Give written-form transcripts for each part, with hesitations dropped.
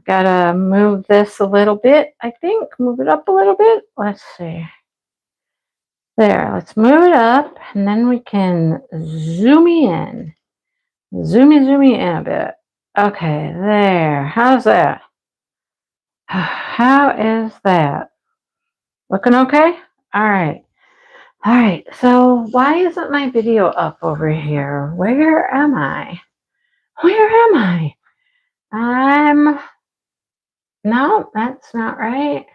Gotta move this a little bit, I think. Move it up a little bit. Let's see. There, let's move it up, and then we can zoom in. Zoomy in a bit. Okay, there. How's that? How is that? Looking okay? All right. All right, so why isn't my video up over here? Where am I? Where am I? No, that's not right.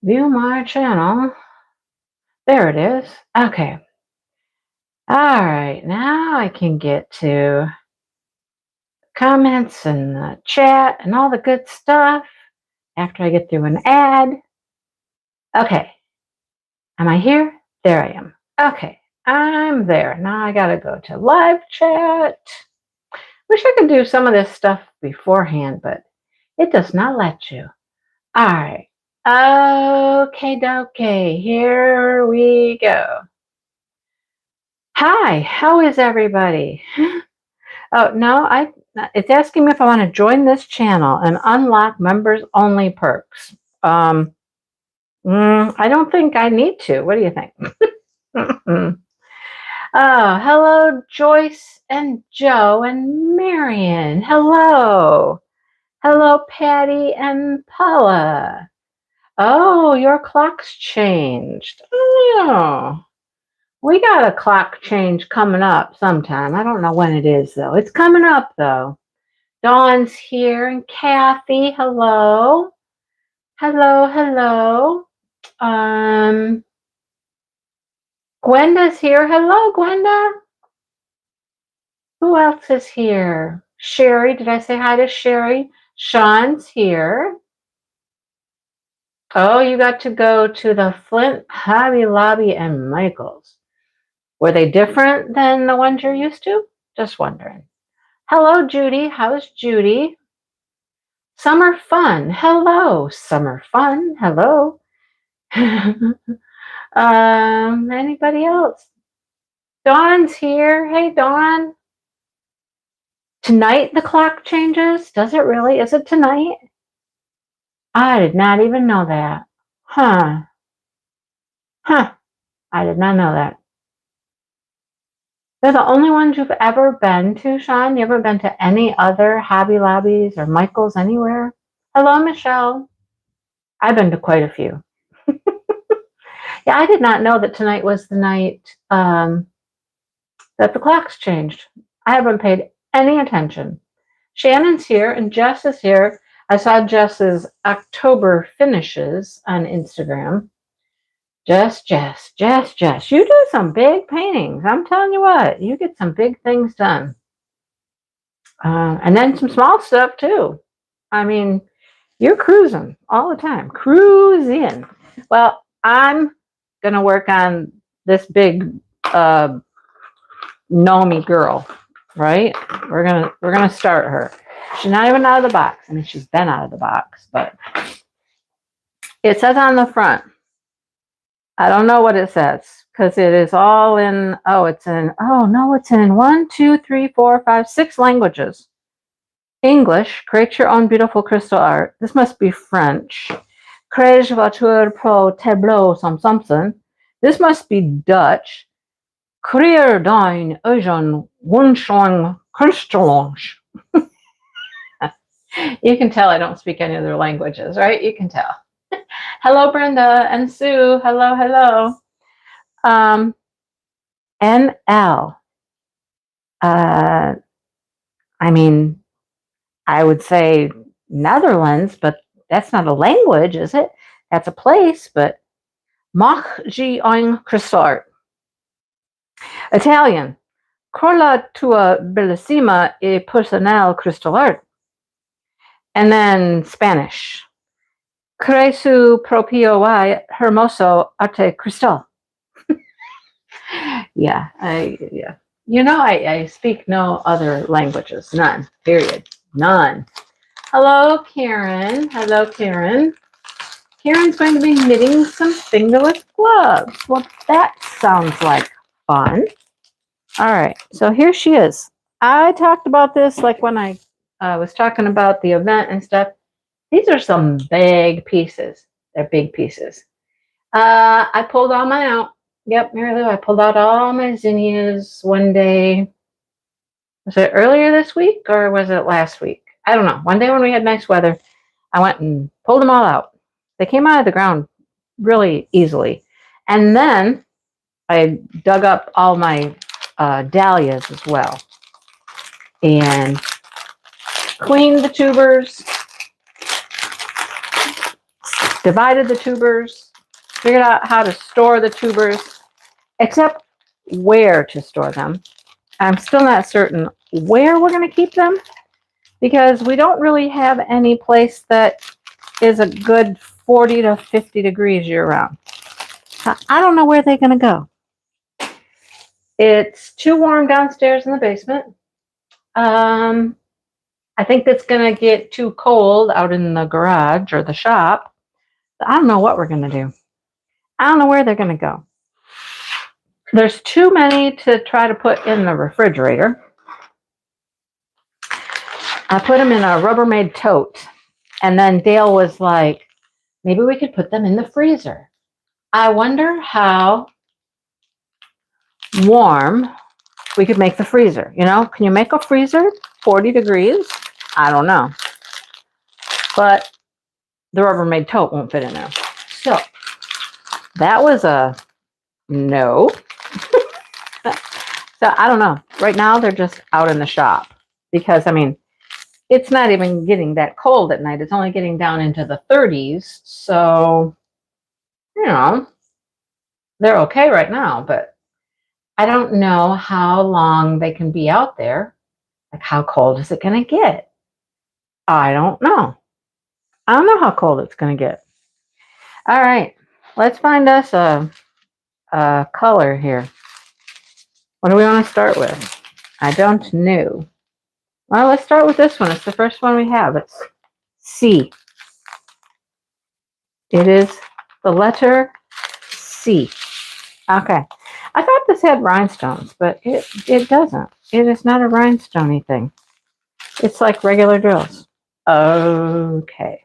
View my channel. There it is. Okay. All right, now I can get to comments and the chat and all the good stuff after I get through an ad. Okay. Am I here? There I am. Okay, I'm there. Now I gotta go to live chat. Wish I could do some of this stuff beforehand, but it does not let you. All right. Okay, here we go. Hi, how is everybody? Oh, no, it's asking me if I want to join this channel and unlock members only perks. I don't think I need to. What do you think? Oh, hello, Joyce and Joe and Marion. Hello. Hello, Patty and Paula. Oh, your clock's changed. Oh, we got a clock change coming up sometime. I don't know when it is, though. It's coming up, though. Dawn's here and Kathy. Hello. Hello. Gwenda's here. Hello, Gwenda. Who else is here? Sherry. Did I say hi to Sherry? Sean's here. Oh, you got to go to the Flint, Hobby Lobby, and Michael's. Were they different than the ones you're used to? Just wondering. Hello, Judy. How's Judy? Summer Fun. Hello, Summer Fun. Hello. Anybody else? Dawn's here. Hey, Dawn. Tonight the clock changes? Does it really? Is it tonight? I did not even know that. Huh. I did not know that. They're the only ones you've ever been to, Sean? You ever been to any other Hobby Lobbies or Michael's anywhere? Hello, Michelle. I've been to quite a few. Yeah, I did not know that tonight was the night that the clocks changed. I haven't paid any attention. Shannon's here and Jess is here. I saw Jess's October finishes on Instagram. Jess. You do some big paintings. I'm telling you what, you get some big things done. And then some small stuff too. I mean, you're cruising all the time. Cruising. Well, I'm going to work on this big Nomi girl, right? We're gonna start her. She's not even out of the box. I mean, she's been out of the box, but it says on the front, I don't know what it says because it is all in, it's in 1, 2, 3, 4, 5, 6 languages. English, create your own beautiful crystal art. This must be French. Crée votre pro tableau something. This must be Dutch. Creer dein eigen wunschung Kunstlange. You can tell I don't speak any other languages, right? You can tell. Hello, Brenda and Sue. Hello. NL. I mean, I would say Netherlands, but that's not a language, is it? That's a place, but Mag je een cristart. Italian. Quella tua bellissima e personale crystal art. And then Spanish. Cree su proprio y hermoso arte cristal. Yeah. I speak no other languages. None. Period. None. Hello, Karen. Karen's going to be knitting some fingerless gloves. Well, that sounds like fun. All right. So here she is. I talked about this like when I was talking about the event and stuff. These are some big pieces. They're big pieces. I pulled all mine out. Yep, Mary Lou, I pulled out all my zinnias one day. Was it earlier this week or was it last week? I don't know. One day when we had nice weather, I went and pulled them all out. They came out of the ground really easily. And then I dug up all my dahlias as well and cleaned the tubers, divided the tubers, figured out how to store the tubers, except where to store them. I'm still not certain where we're going to keep them because we don't really have any place that is a good 40 to 50 degrees year round. I don't know where they're going to go. It's too warm downstairs in the basement. I think it's going to get too cold out in the garage or the shop. I don't know what we're going to do. I don't know where they're going to go. There's too many to try to put in the refrigerator. I put them in a Rubbermaid tote. And then Dale was like, maybe we could put them in the freezer. I wonder how warm we could make the freezer. You know, can you make a freezer 40 degrees? I don't know. But the Rubbermaid tote won't fit in there. So that was a no. So I don't know. Right now they're just out in the shop because, I mean, it's not even getting that cold at night. It's only getting down into the 30s. So, you know, they're okay right now, but I don't know how long they can be out there. Like, how cold is it going to get? I don't know. I don't know how cold it's going to get. All right, let's find us a color here. What do we want to start with? I don't know. Well, let's start with this one. It's the first one we have. It's C. It is the letter C. Okay. I thought this had rhinestones, but it doesn't. It is not a rhinestone-y thing. It's like regular drills. Okay.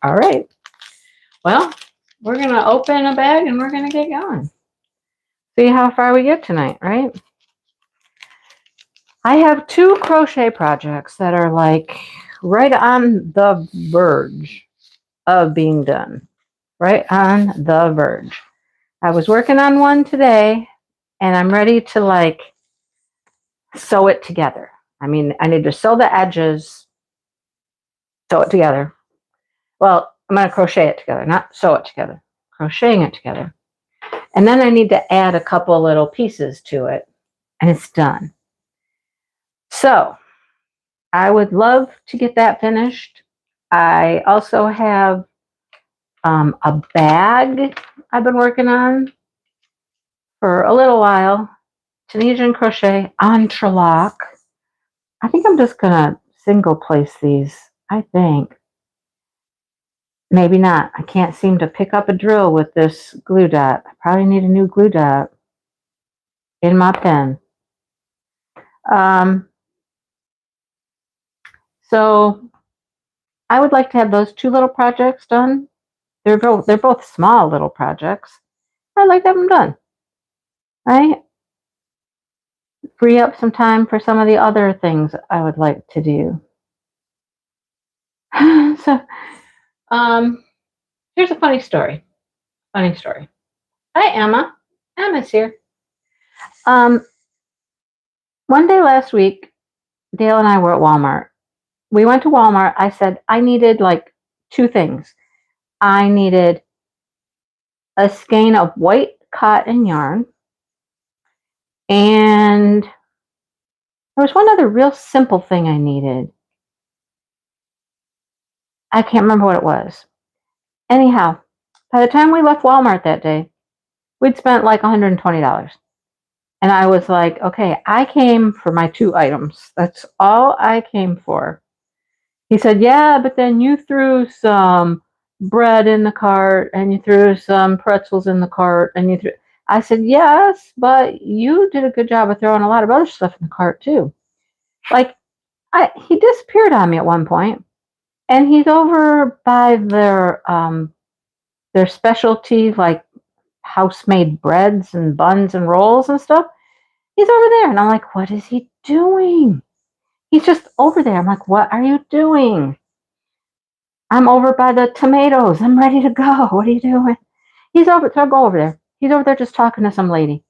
All right. Well, we're going to open a bag and we're going to get going. See how far we get tonight, right? I have 2 crochet projects that are like right on the verge of being done. Right on the verge. I was working on one today and I'm ready to like sew it together. I mean, I need to sew the edges, sew it together. Well, I'm going to crochet it together, not sew it together. Crocheting it together. And then I need to add a couple little pieces to it and it's done. So I would love to get that finished. I also have a bag I've been working on for a little while. Tunisian crochet entrelac. I think I'm just going to single place these. I think. Maybe not. I can't seem to pick up a drill with this glue dot. I probably need a new glue dot in my pen. So I would like to have those 2 little projects done. They're both small little projects. I'd like to have them done. Right? Free up some time for some of the other things I would like to do. So, here's a funny story. Hi, Emma. Emma's here. One day last week, Dale and I were at Walmart. We went to Walmart. I said I needed like 2 things. I needed a skein of white cotton yarn, and there was one other real simple thing I needed. I can't remember what it was. Anyhow, by the time we left Walmart that day, we'd spent like $120. And I was like, okay, I came for my 2 items. That's all I came for. He said, yeah, but then you threw some bread in the cart and you threw some pretzels in the cart and you threw. I said, yes, but you did a good job of throwing a lot of other stuff in the cart too. Like, he disappeared on me at one point. And he's over by their specialty, like house-made breads and buns and rolls and stuff. He's over there. And I'm like, what is he doing? He's just over there. I'm like, what are you doing? I'm over by the tomatoes. I'm ready to go. What are you doing? He's over. So I go over there. He's over there just talking to some lady.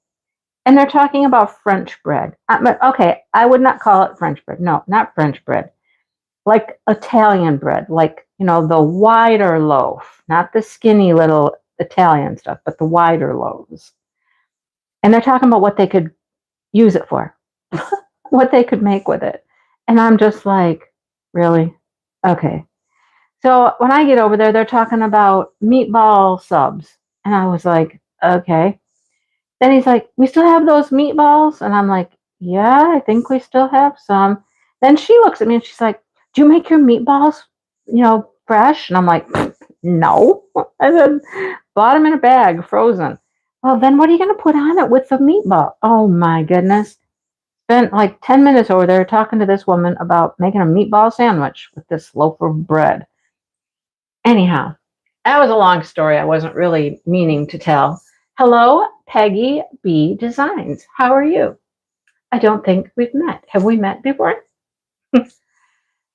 And they're talking about French bread. Okay, I would not call it French bread. No, not French bread. Like Italian bread. Like, the wider loaf. Not the skinny little Italian stuff, but the wider loaves. And they're talking about what they could use it for. What they could make with it. And I'm just like, really? Okay. So when I get over there, they're talking about meatball subs. And I was like, okay. Then he's like, we still have those meatballs? And I'm like, yeah, I think we still have some. Then she looks at me and she's like, do you make your meatballs, fresh? And I'm like, no. I said, bought them in a bag, frozen. Well, then what are you going to put on it with the meatball? Oh my goodness. Spent like 10 minutes over there talking to this woman about making a meatball sandwich with this loaf of bread. Anyhow, that was a long story I wasn't really meaning to tell. Hello, Peggy B Designs. How are you? I don't think we've met. Have we met before?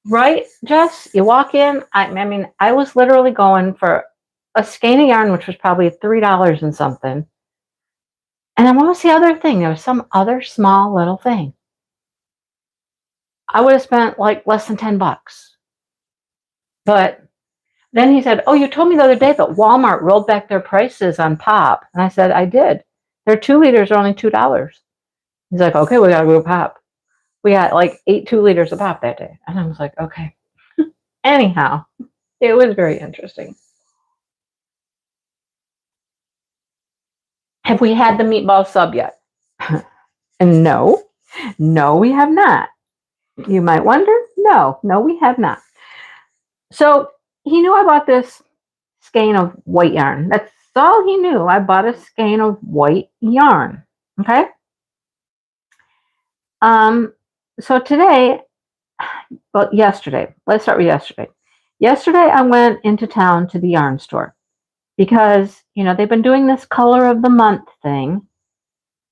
Right, Jess? You walk in. I was literally going for a skein of yarn, which was probably $3 and something. And then what was the other thing? There was some other small little thing. I would have spent like less than $10. But then he said, oh, you told me the other day that Walmart rolled back their prices on pop. And I said, I did. Their 2 liters are only $2. He's like, okay, we got to go pop. We got like 8 2-liters of pop that day. And I was like, okay. Anyhow, it was very interesting. Have we had the meatball sub yet? No, we have not. You might wonder. No, we have not. So he knew I bought this skein of white yarn. That's all he knew. I bought a skein of white yarn. Okay. So today, yesterday, let's start with yesterday. Yesterday, I went into town to the yarn store because, they've been doing this color of the month thing.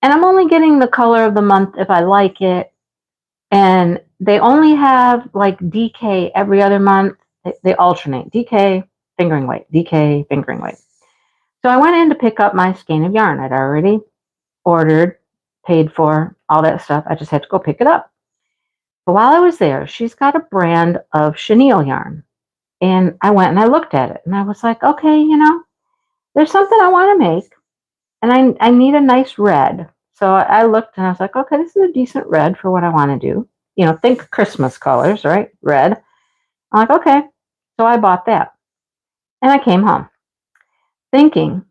And I'm only getting the color of the month if I like it. And they only have like DK every other month. They alternate DK, fingering weight, DK, fingering weight. So I went in to pick up my skein of yarn. I'd already ordered, paid for, all that stuff. I just had to go pick it up. But while I was there, she's got a brand of chenille yarn. And I went and I looked at it. And I was like, okay, there's something I want to make. And I need a nice red. So I looked and I was like, okay, this is a decent red for what I want to do. Think Christmas colors, right? Red. I'm like, okay. So I bought that. And I came home thinking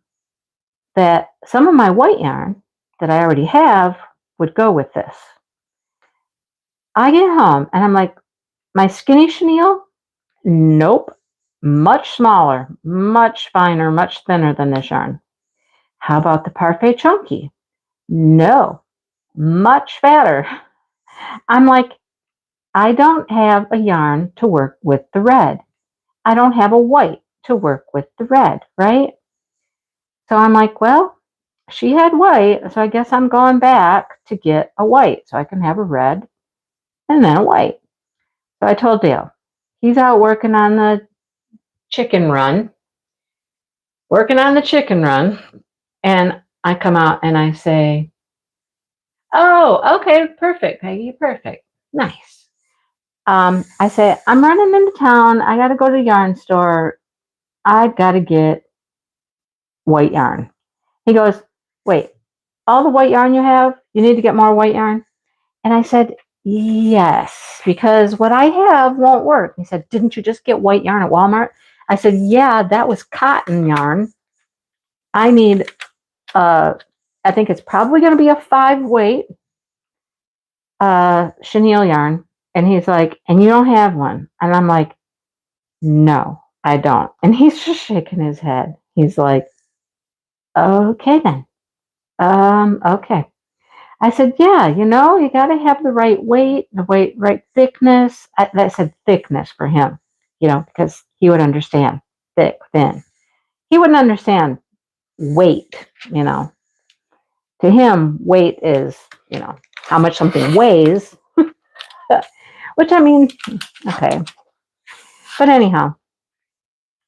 that some of my white yarn that I already have would go with this. I get home and I'm like, my skinny chenille? Nope. Much smaller, much finer, much thinner than this yarn. How about the parfait chunky? No. Much fatter. I'm like, I don't have a yarn to work with the red. I don't have a white to work with the red, right? So I'm like, well, she had white, so I guess I'm going back to get a white so I can have a red and then a white. So I told Dale, he's out working on the chicken run. And I come out and I say, oh, okay, perfect, Peggy, perfect. Nice. I say, I'm running into town. I got to go to the yarn store. I've got to get white yarn. He goes, wait, all the white yarn you have, you need to get more white yarn? And I said, yes, because what I have won't work. He said, didn't you just get white yarn at Walmart? I said, yeah, that was cotton yarn. I need, I think it's probably going to be a 5-weight chenille yarn. And he's like, and you don't have one? And I'm like, no, I don't. And he's just shaking his head. He's like, okay then. Okay. I said, yeah, you got to have the right weight, right thickness. I said thickness for him. because he would understand thick, thin. He wouldn't understand weight, To him, weight is, how much something weighs, which I mean, okay. But anyhow,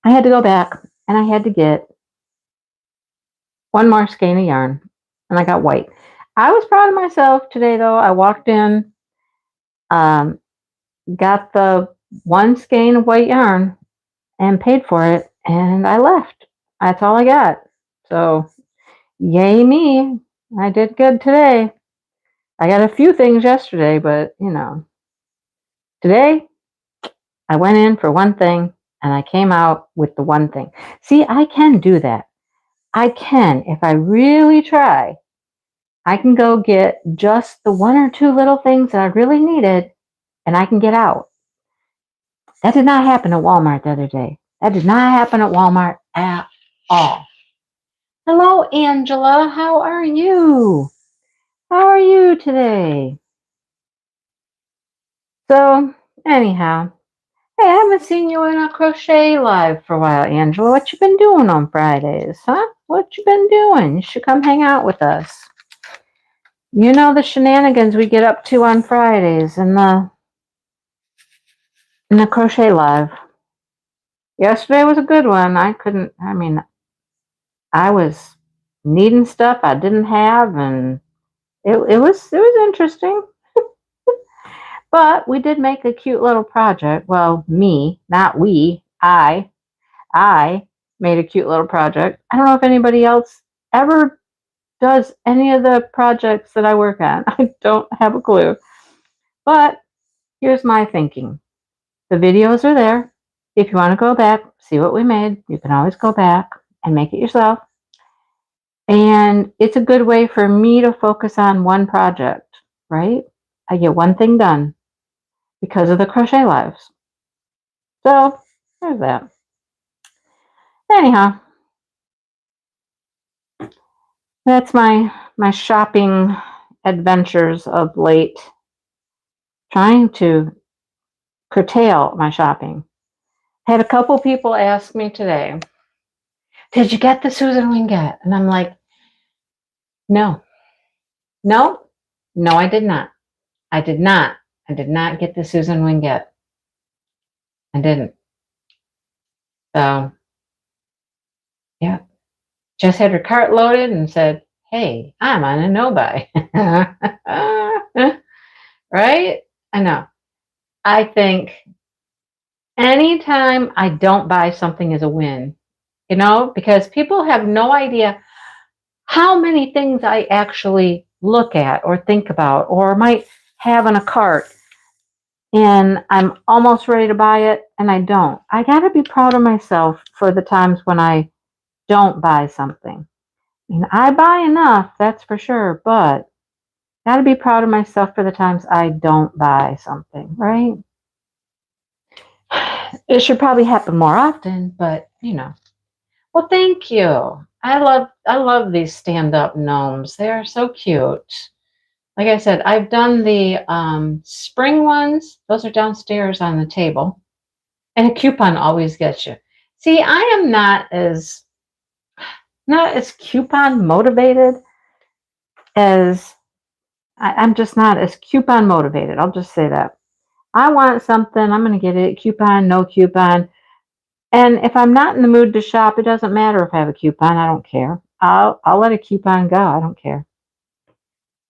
I had to go back and I had to get one more skein of yarn and I got white. I was proud of myself today though. I walked in, got the one skein of white yarn and paid for it and I left. That's all I got. So yay me. I did good today. I got a few things yesterday, but today I went in for one thing and I came out with the one thing. See, I can do that. I can, if I really try, I can go get just the one or two little things that I really needed and I can get out. That did not happen at Walmart the other day. That did not happen at Walmart at all. Hello, Angela. How are you? How are you today? So, anyhow, hey, I haven't seen you in a crochet live for a while, Angela. What you been doing on Fridays, huh? What you been doing? You should come hang out with us. You know the shenanigans we get up to on Fridays in the crochet live. Yesterday was a good one. I was needing stuff I didn't have, and it was interesting. But we did make a cute little project. Well, me, not we. I made a cute little project. I don't know if anybody else ever does any of the projects that I work on. I don't have a clue. But here's my thinking. The videos are there. If you want to go back, see what we made, you can always go back and make it yourself. And it's a good way for me to focus on one project, right? I get one thing done because of the crochet lives. So there's that. Anyhow, that's my shopping adventures of late. Trying to curtail my shopping. I had a couple people ask me today, did you get the Susan Wingate? And I'm like, no, I did not. I did not get the Susan Wingate. I didn't. So, yeah. Just had her cart loaded and said, hey, I'm on a no-buy. Right? I know. I think anytime I don't buy something is a win, because people have no idea how many things I actually look at or think about or might have in a cart and I'm almost ready to buy it and I don't. I got to be proud of myself for the times when I don't buy something. I buy enough, that's for sure, but got to be proud of myself for the times I don't buy something, right? It should probably happen more often, but Well, thank you. I love these stand-up gnomes. They are so cute. Like I said, I've done the spring ones. Those are downstairs on the table. And a coupon always gets you. See, I am not as coupon motivated as I'm just not as coupon motivated. I'll just say that. I want something, I'm going to get it. Coupon, no coupon. And if I'm not in the mood to shop, it doesn't matter if I have a coupon. I don't care. I'll let a coupon go. I don't care.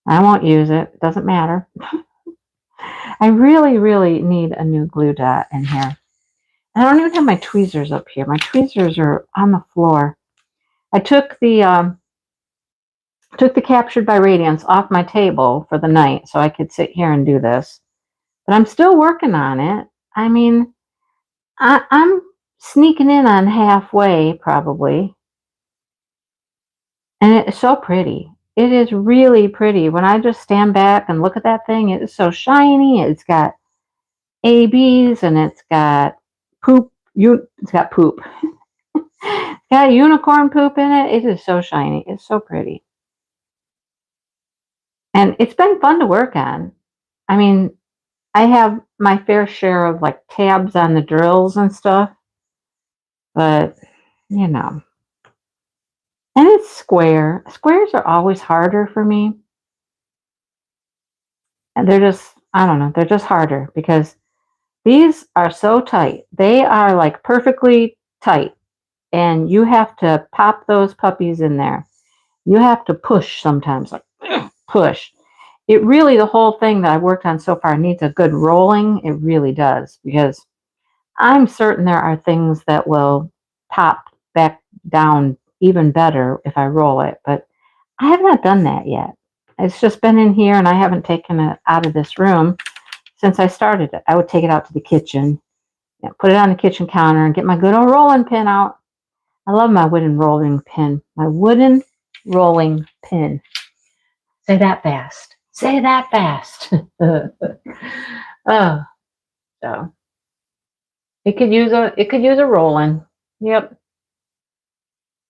I won't use it. It doesn't matter. I really, really need a new glue dot in here. I don't even have my tweezers up here. My tweezers are on the floor. I took the Captured by Radiance off my table for the night so I could sit here and do this. But I'm still working on it. I mean, I'm sneaking in on halfway probably. And it's so pretty. It is really pretty. When I just stand back and look at that thing, it is so shiny. It's got ABs and it's got poop. It's got poop. It's got unicorn poop in it. It is so shiny. It's so pretty. And it's been fun to work on. I mean, I have my fair share of like tabs on the drills and stuff, but you know, and it's square. Squares are always harder for me, and they're just, I don't know, they're just harder because these are so tight. They are like perfectly tight, and you have to pop those puppies in there. You have to push sometimes, like push. It really, the whole thing that I've worked on so far needs a good rolling. It really does, because I'm certain there are things that will pop back down even better if I roll it, but I have not done that yet. It's just been in here and I haven't taken it out of this room since I started it. I would take it out to the kitchen, put it on the kitchen counter and get my good old rolling pin out. I love my wooden rolling pin. My wooden rolling pin. Say that fast. Say that fast. Oh, so it could use a rolling. Yep.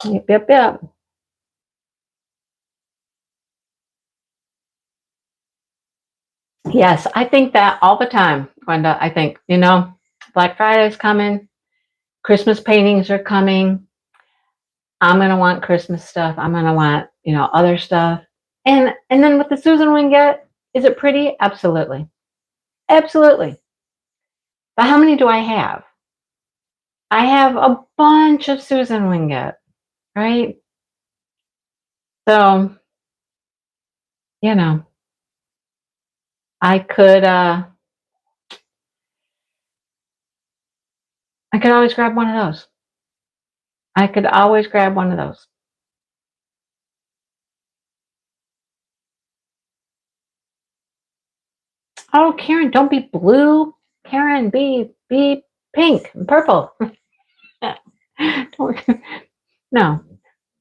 Yep, yep, yep. Yes, I think that all the time, Gwenda. I think, Black Friday's coming, Christmas paintings are coming. I'm gonna want Christmas stuff. I'm gonna want, other stuff. And then with the Susan Wingett, is it pretty? Absolutely. Absolutely. But how many do I have? I have a bunch of Susan Wingett, right? So, you know, I could I could always grab one of those. I could always grab one of those. Oh, Karen, don't be blue. Karen, be pink and purple. No.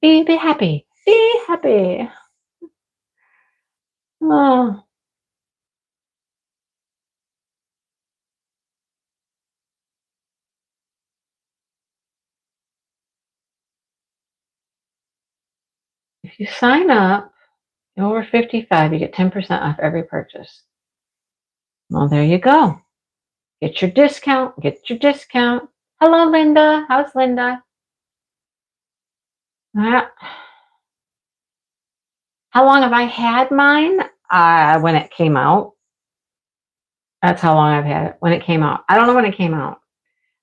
Be happy. Be happy. Oh, if you sign up over 55, you get 10% off every purchase. Well, there you go. Get your discount. Get your discount. Hello, Linda. How's Linda? How long have I had mine? When it came out. That's how long I've had it. When it came out. I don't know when it came out.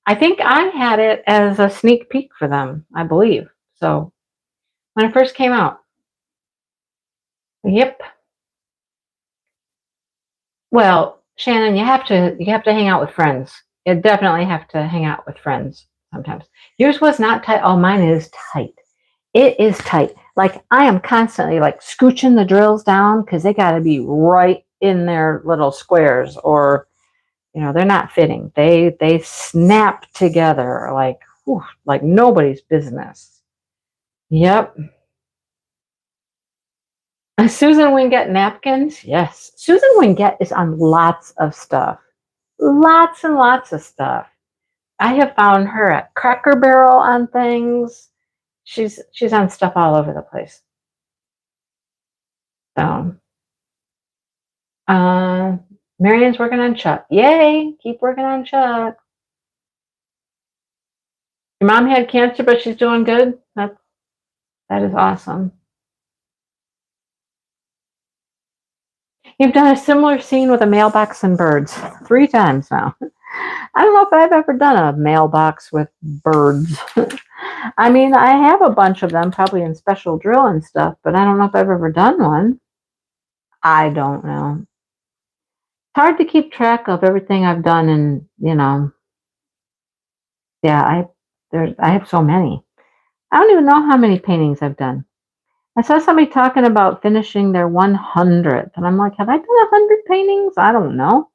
I think I had it as a sneak peek for them, I believe. So when it first came out. Yep. Well, Shannon, you have to hang out with friends. You definitely have to hang out with friends sometimes. Yours was not tight. Oh, mine is tight. It is tight. Like I am constantly like scooching the drills down because they got to be right in their little squares, or they're not fitting. They snap together like like nobody's business. Yep. Susan Wingett napkins. Yes, Susan Wingett is on lots of stuff. Lots and lots of stuff. I have found her at Cracker Barrel on things. She's on stuff all over the place. So, uh, Marion's working on Chuck. Yay! Keep working on Chuck. Your mom had cancer, but she's doing good. That is awesome. You've done a similar scene with a mailbox and birds 3 times now. I don't know if I've ever done a mailbox with birds. I mean, I have a bunch of them, probably in special drill and stuff, but I don't know if I've ever done one. I don't know. It's hard to keep track of everything I've done, and yeah, I have so many. I don't even know how many paintings I've done. I saw somebody talking about finishing their 100th, and I'm like, have I done 100 paintings? I don't know.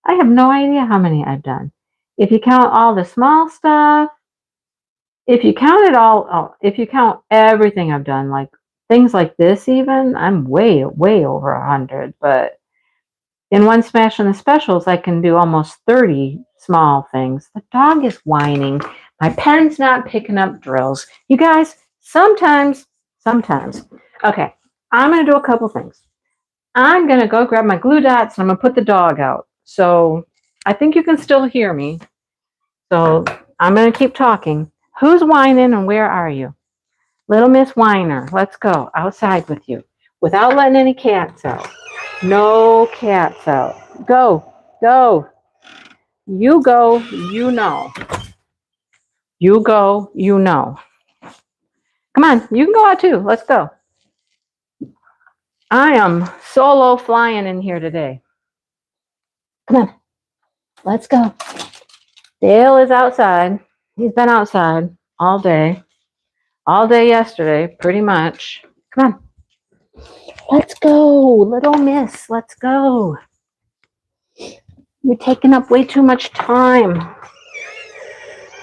I have no idea how many I've done. If you count all the small stuff, if you count it all, if you count everything I've done, like things like this, even, I'm way, way over 100. But in one smash and the specials, I can do almost 30 small things. The dog is whining. My pen's not picking up drills. You guys, sometimes. Okay, I'm going to do a couple things. I'm going to go grab my glue dots and I'm going to put the dog out. So I think you can still hear me. So I'm going to keep talking. Who's whining and where are you? Little Miss Whiner, let's go outside with you without letting any cats out. No cats out. Go, go. You go, you know. You go, you know. Come on, you can go out too. Let's go. I am solo flying in here today. Come on, let's go. Dale is outside. He's been outside all day yesterday, pretty much. Come on. Let's go, little miss. Let's go. You're taking up way too much time.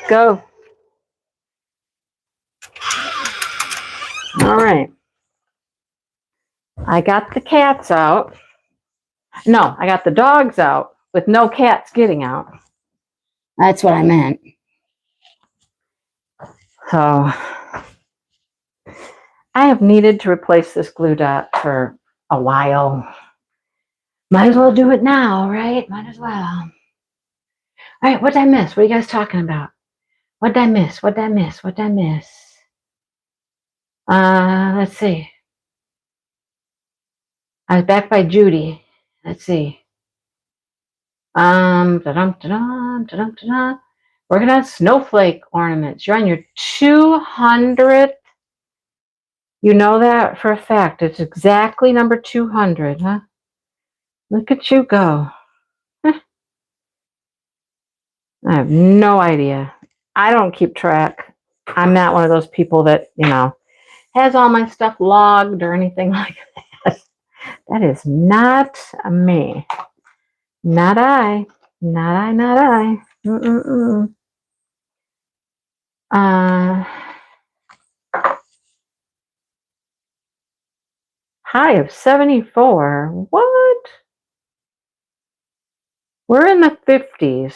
Go. All right. I got the cats out. No, I got the dogs out with no cats getting out. That's what I meant. So I have needed to replace this glue dot for a while. Might as well do it now, right? Might as well. All right, what did I miss? What are you guys talking about? What did I miss? What did I miss? What did I miss? Let's see. I was back by Judy. Let's see. Working on snowflake ornaments. You're on your 200th. You know that for a fact. It's exactly number 200, huh? Look at you go. I have no idea. I don't keep track. I'm not one of those people that, has all my stuff logged or anything like that. That is not me. Not I. Not I, not I. High of 74. What? We're in the 50s.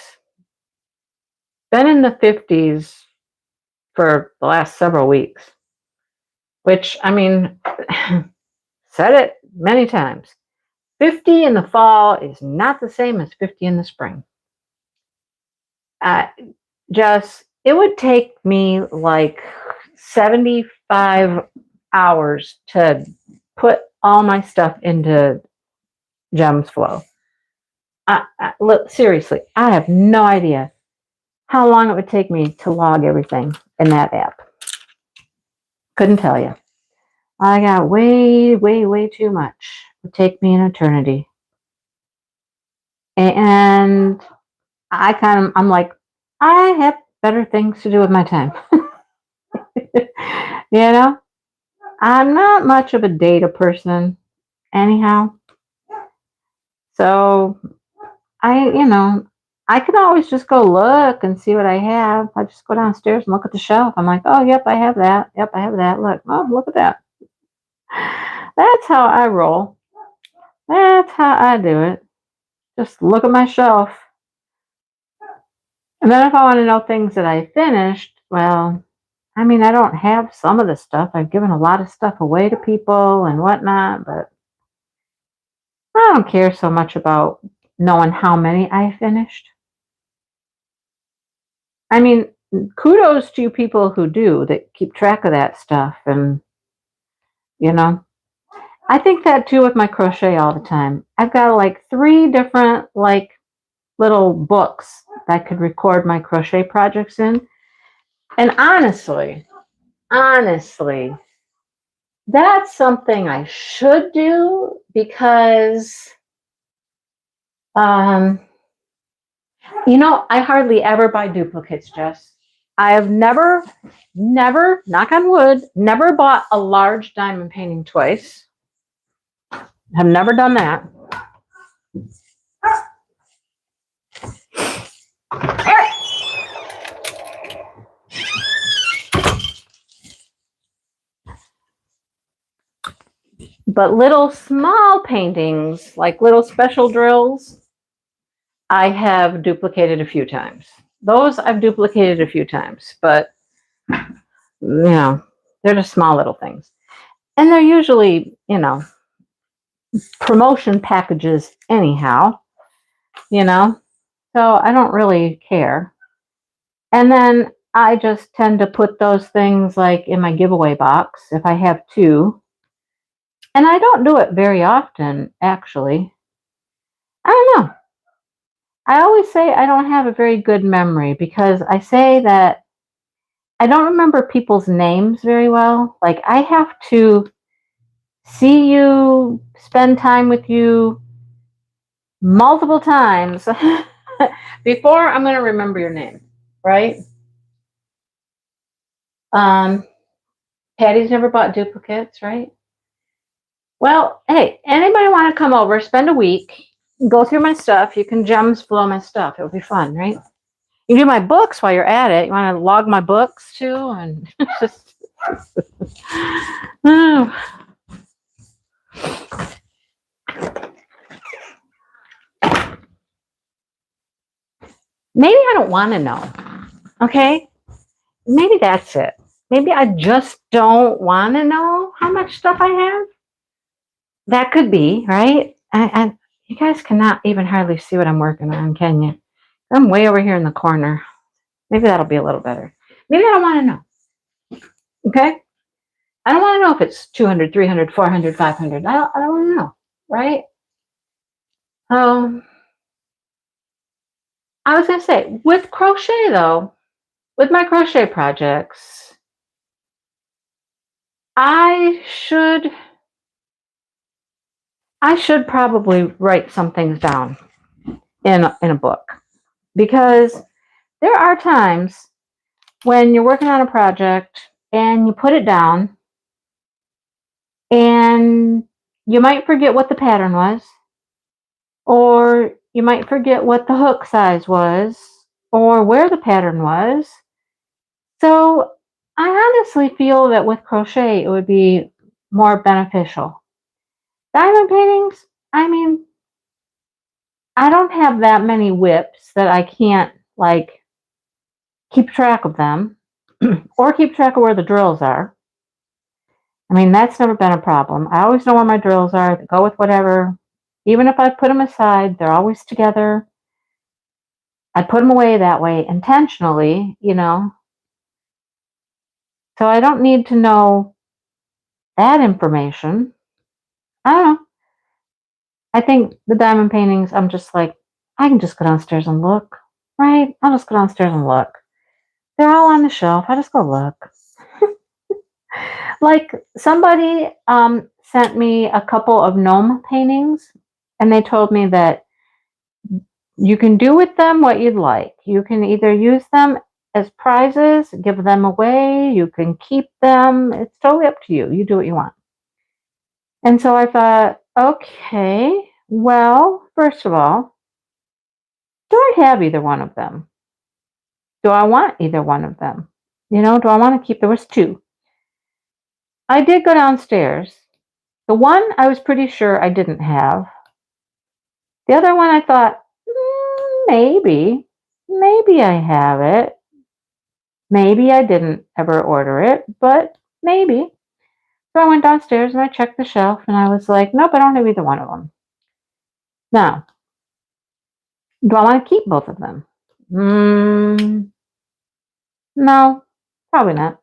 Been in the 50s for the last several weeks. Which, I mean, said it many times. 50 in the fall is not the same as 50 in the spring. It would take me like 75 hours to put all my stuff into Gems Flow. Look, seriously, I have no idea how long it would take me to log everything in that app. Couldn't tell you. I got way, way, way too much. It would take me an eternity. And I'm like, I have better things to do with my time. I'm not much of a data person anyhow. So I can always just go look and see what I have. I just go downstairs and look at the shelf. I'm like, oh, yep, I have that. Yep, I have that. Look, oh, look at that. That's how I roll. That's how I do it. Just look at my shelf. And then if I want to know things that I finished, well, I mean, I don't have some of the stuff. I've given a lot of stuff away to people and whatnot, but I don't care so much about knowing how many I finished. I mean, kudos to you people who do, that keep track of that stuff. And, I think that too with my crochet all the time. I've got like 3 different little books that I could record my crochet projects in. And honestly, that's something I should do because, I hardly ever buy duplicates, Jess. I have never, knock on wood, never bought a large diamond painting twice. Have never done that. But little small paintings, like little special drills, I have duplicated a few times. Those I've duplicated a few times, but they're just small little things. And they're usually, promotion packages anyhow, So I don't really care. And then I just tend to put those things like in my giveaway box if I have two. And I don't do it very often, actually. I don't know. I always say I don't have a very good memory because I say that I don't remember people's names very well. Like I have to see you, spend time with you multiple times before I'm going to remember your name, right? Patty's never bought duplicates, right? Well, hey, anybody want to come over, spend a week, go through my stuff? You can gems flow my stuff. It'll be fun, right? You do my books while you're at it. You want to log my books too, and just oh. Maybe I don't want to know. Okay, maybe that's it. Maybe I just don't want to know how much stuff I have. That could be, right? And you guys cannot even hardly see what I'm working on, can you? I'm way over here in the corner. Maybe that'll be a little better. Maybe I don't want to know. Okay? I don't want to know if it's 200, 300, 400, 500. I don't want to know, right? I was going to say, with crochet though, with my crochet projects, I should probably write some things down in a book, because there are times when you're working on a project and you put it down and you might forget what the pattern was, or you might forget what the hook size was, or where the pattern was. So I honestly feel that with crochet it would be more beneficial. Diamond paintings, I mean, I don't have that many whips that I can't like keep track of them or keep track of where the drills are. I mean, that's never been a problem. I always know where my drills are. They go with whatever. Even if I put them aside, they're always together. I put them away that way intentionally, you know. So I don't need to know that information. I don't know. I think the diamond paintings, I'm just like, I can just go downstairs and look, right? I'll just go downstairs and look. They're all on the shelf. I just go look. Like somebody sent me a couple of gnome paintings, and they told me that you can do with them what you'd like. You can either use them as prizes, give them away, you can keep them. It's totally up to you. You do what you want. And so I thought, okay, well, first of all, do I have either one of them? Do I want either one of them? You know, do I want to keep? There was two. I did go downstairs. The one I was pretty sure I didn't have. The other one I thought, maybe I have it. Maybe I didn't ever order it, but maybe. So I went downstairs and I checked the shelf and I was like, nope, I don't have either one of them. Now, do I want to keep both of them? No, probably not.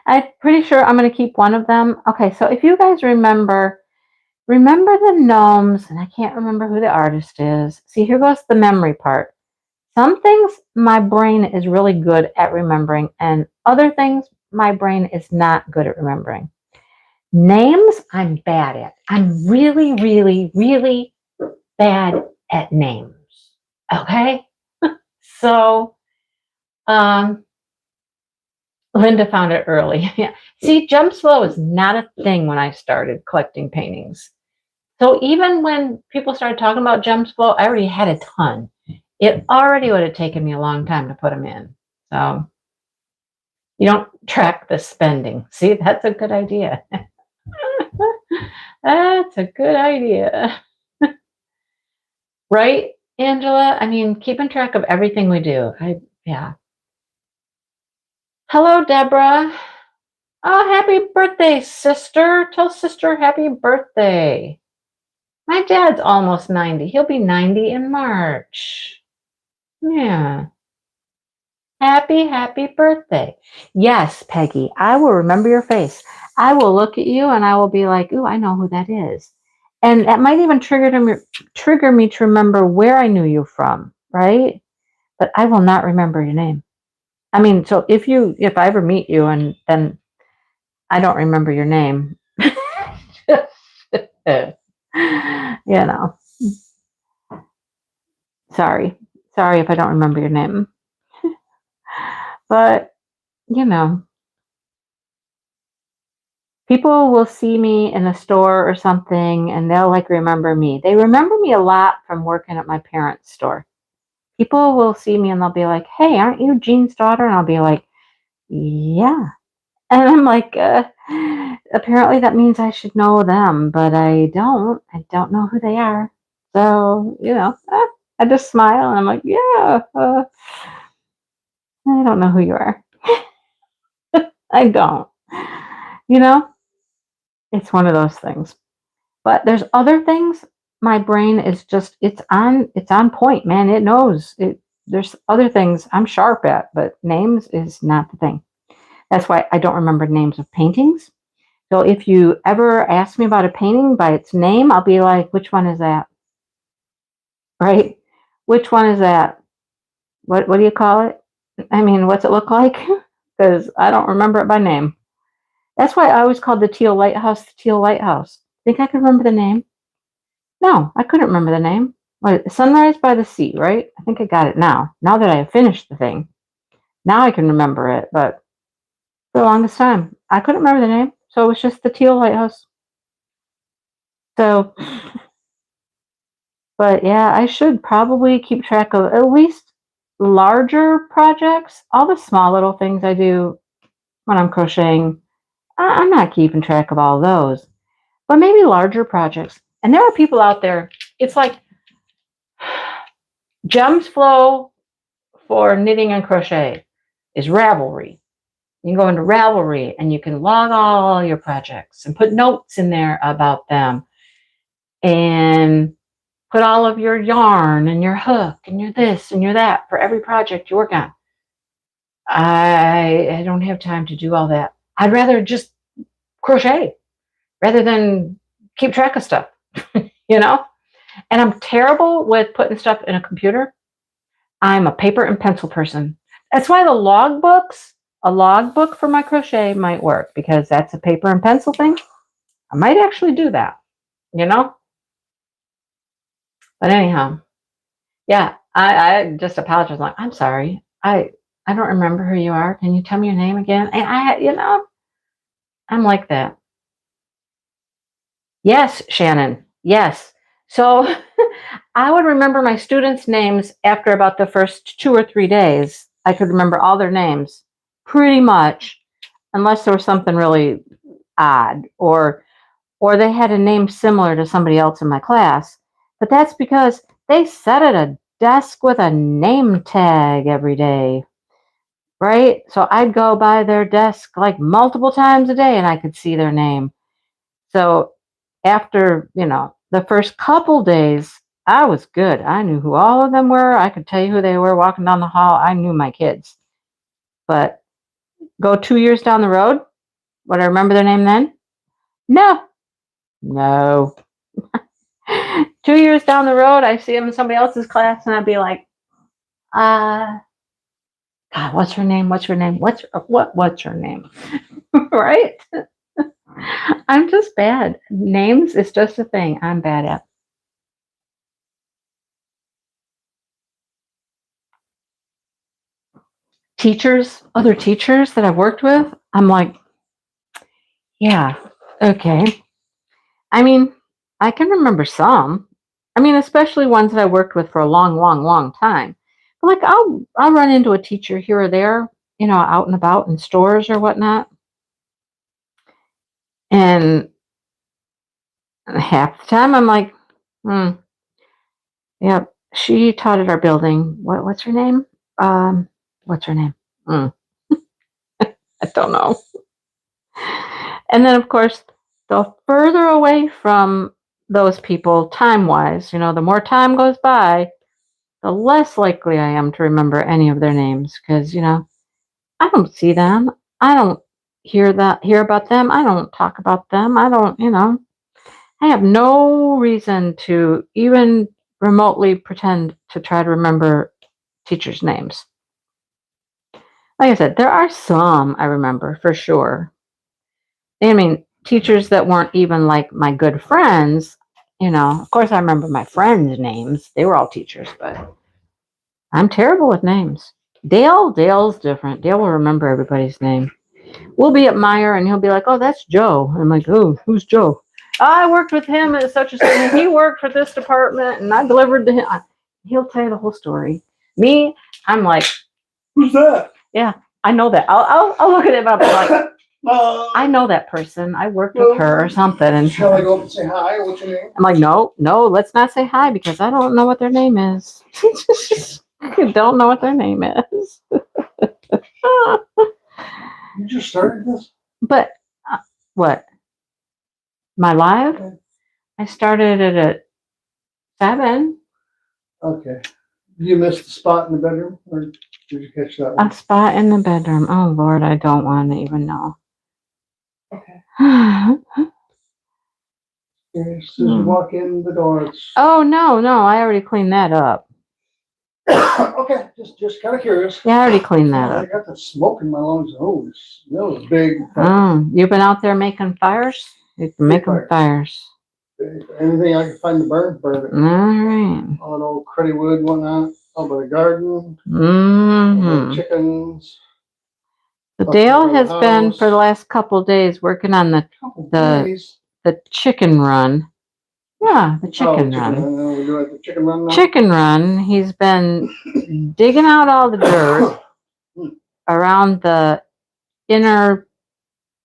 I'm pretty sure I'm going to keep one of them. Okay, so if you guys remember the gnomes, and I can't remember who the artist is. See, here goes the memory part. Some things my brain is really good at remembering, and other things my brain is not good at remembering. Names, I'm bad at. I'm really, really, really bad at names. Okay? So, Linda found it early. Yeah. See, jump slow is not a thing when I started collecting paintings. So even when people started talking about gems flow, I already had a ton. It already would have taken me a long time to put them in. So you don't track the spending. See, that's a good idea. That's a good idea. Right, Angela? I mean, keeping track of everything we do. Yeah. Hello, Deborah. Oh, happy birthday, sister. Tell sister happy birthday. My dad's almost 90. He'll be 90 in March. Yeah. Happy birthday. Yes, Peggy, I will remember your face. I will look at you and I will be like, ooh, I know who that is. And that might even trigger me to remember where I knew you from, right? But I will not remember your name. I mean, so if I ever meet you and then I don't remember your name, you know, sorry. Sorry if I don't remember your name. But, you know, people will see me in a store or something and they'll like remember me. They remember me a lot from working at my parents' store. People will see me and they'll be like, "Hey, aren't you Jean's daughter?" And I'll be like, "Yeah." And I'm like, apparently that means I should know them, but I don't. I don't know who they are. So, I just smile and I'm like, "Yeah, I don't know who you are." I don't. You know, it's one of those things. But there's other things. My brain is just it's on point, man. It knows it. There's other things I'm sharp at, but names is not the thing. That's why I don't remember names of paintings. So if you ever ask me about a painting by its name, I'll be like, which one is that? Right? Which one is that? What do you call it? I mean, what's it look like? Because I don't remember it by name. That's why I always called the Teal Lighthouse the Teal Lighthouse. Think I could remember the name? No, I couldn't remember the name. What, Sunrise by the Sea, right? I think I got it now. Now that I have finished the thing, now I can remember it. But for the longest time, I couldn't remember the name, so it was just the Teal Lighthouse. So, but yeah, I should probably keep track of at least larger projects. All the small little things I do when I'm crocheting, I'm not keeping track of all those. But maybe larger projects. And there are people out there. It's like Gems Flow for knitting and crochet is Ravelry. You can go into Ravelry and you can log all your projects and put notes in there about them and put all of your yarn and your hook and your this and your that for every project you work on. I don't have time to do all that. I'd rather just crochet rather than keep track of stuff, you know? And I'm terrible with putting stuff in a computer. I'm a paper and pencil person. That's why a logbook for my crochet might work because that's a paper and pencil thing. I might actually do that, you know? But anyhow, yeah, I just apologize. Like, I'm sorry. I don't remember who you are. Can you tell me your name again? And I'm like that. Yes, Shannon. Yes. So I would remember my students' names after about the first 2 or 3 days. I could remember all their names pretty much, unless there was something really odd or they had a name similar to somebody else in my class. But that's because they sat at a desk with a name tag every day, right? So I'd go by their desk like multiple times a day and I could see their name. So after, the first couple days, I was good. I knew who all of them were. I could tell you who they were walking down the hall. I knew my kids. But go 2 years down the road, would I remember their name then? No. No. 2 years down the road, I see them in somebody else's class and I'd be like, uh, God, what's her name? What's her name? What's her name? Right? I'm just bad. Names is just a thing I'm bad at. Other teachers that I've worked with, I'm like, yeah, okay. I mean, I can remember some. I mean, especially ones that I worked with for a long, long, long time. But like I'll run into a teacher here or there, out and about in stores or whatnot. And half the time I'm like, hmm, yeah, she taught at our building. What's her name? What's her name? Hmm, I don't know. And then, of course, the further away from those people, time wise, the more time goes by, the less likely I am to remember any of their names because, you know, I don't see them. I don't hear about them. I don't talk about them. I don't, you know, I have no reason to even remotely pretend to try to remember teachers' names. Like I said, there are some I remember for sure. I mean, teachers that weren't even like my good friends, you know, of course I remember my friends' names. They were all teachers, but I'm terrible with names. Dale's different. Dale will remember everybody's name. We'll be at Meyer and he'll be like, oh, that's Joe. And I'm like, oh, who's Joe? I worked with him at such a thing. He worked for this department and I delivered to him. He'll tell you the whole story. Me, I'm like, who's that? Yeah, I know that. I'll look at it and I'll be like, I know that person. I worked with her or something. And shall I go up and say hi? What's your name? I'm like, no, let's not say hi because I don't know what their name is. You don't know what their name is. You just started this? But what? My live? Okay. I started it at 7. Okay. You missed the spot in the bedroom, or did you catch that one? A spot in the bedroom. Oh Lord, I don't want to even know. Okay. As soon as you walk in the door, it's... Oh no, I already cleaned that up. Okay, just kind of curious. Yeah, I already cleaned that up. I got the smoke in my lungs. Oh, that was big. You've been out there making fires? You've been making fires. Anything I can find to burn it. All right. All that old cruddy wood and whatnot. All by the garden. Mm-hmm. Chickens. So Dale has been for the last couple of days working on the chicken run. Yeah, the chicken run. We're doing the chicken run now? Chicken run. He's been digging out all the dirt around the inner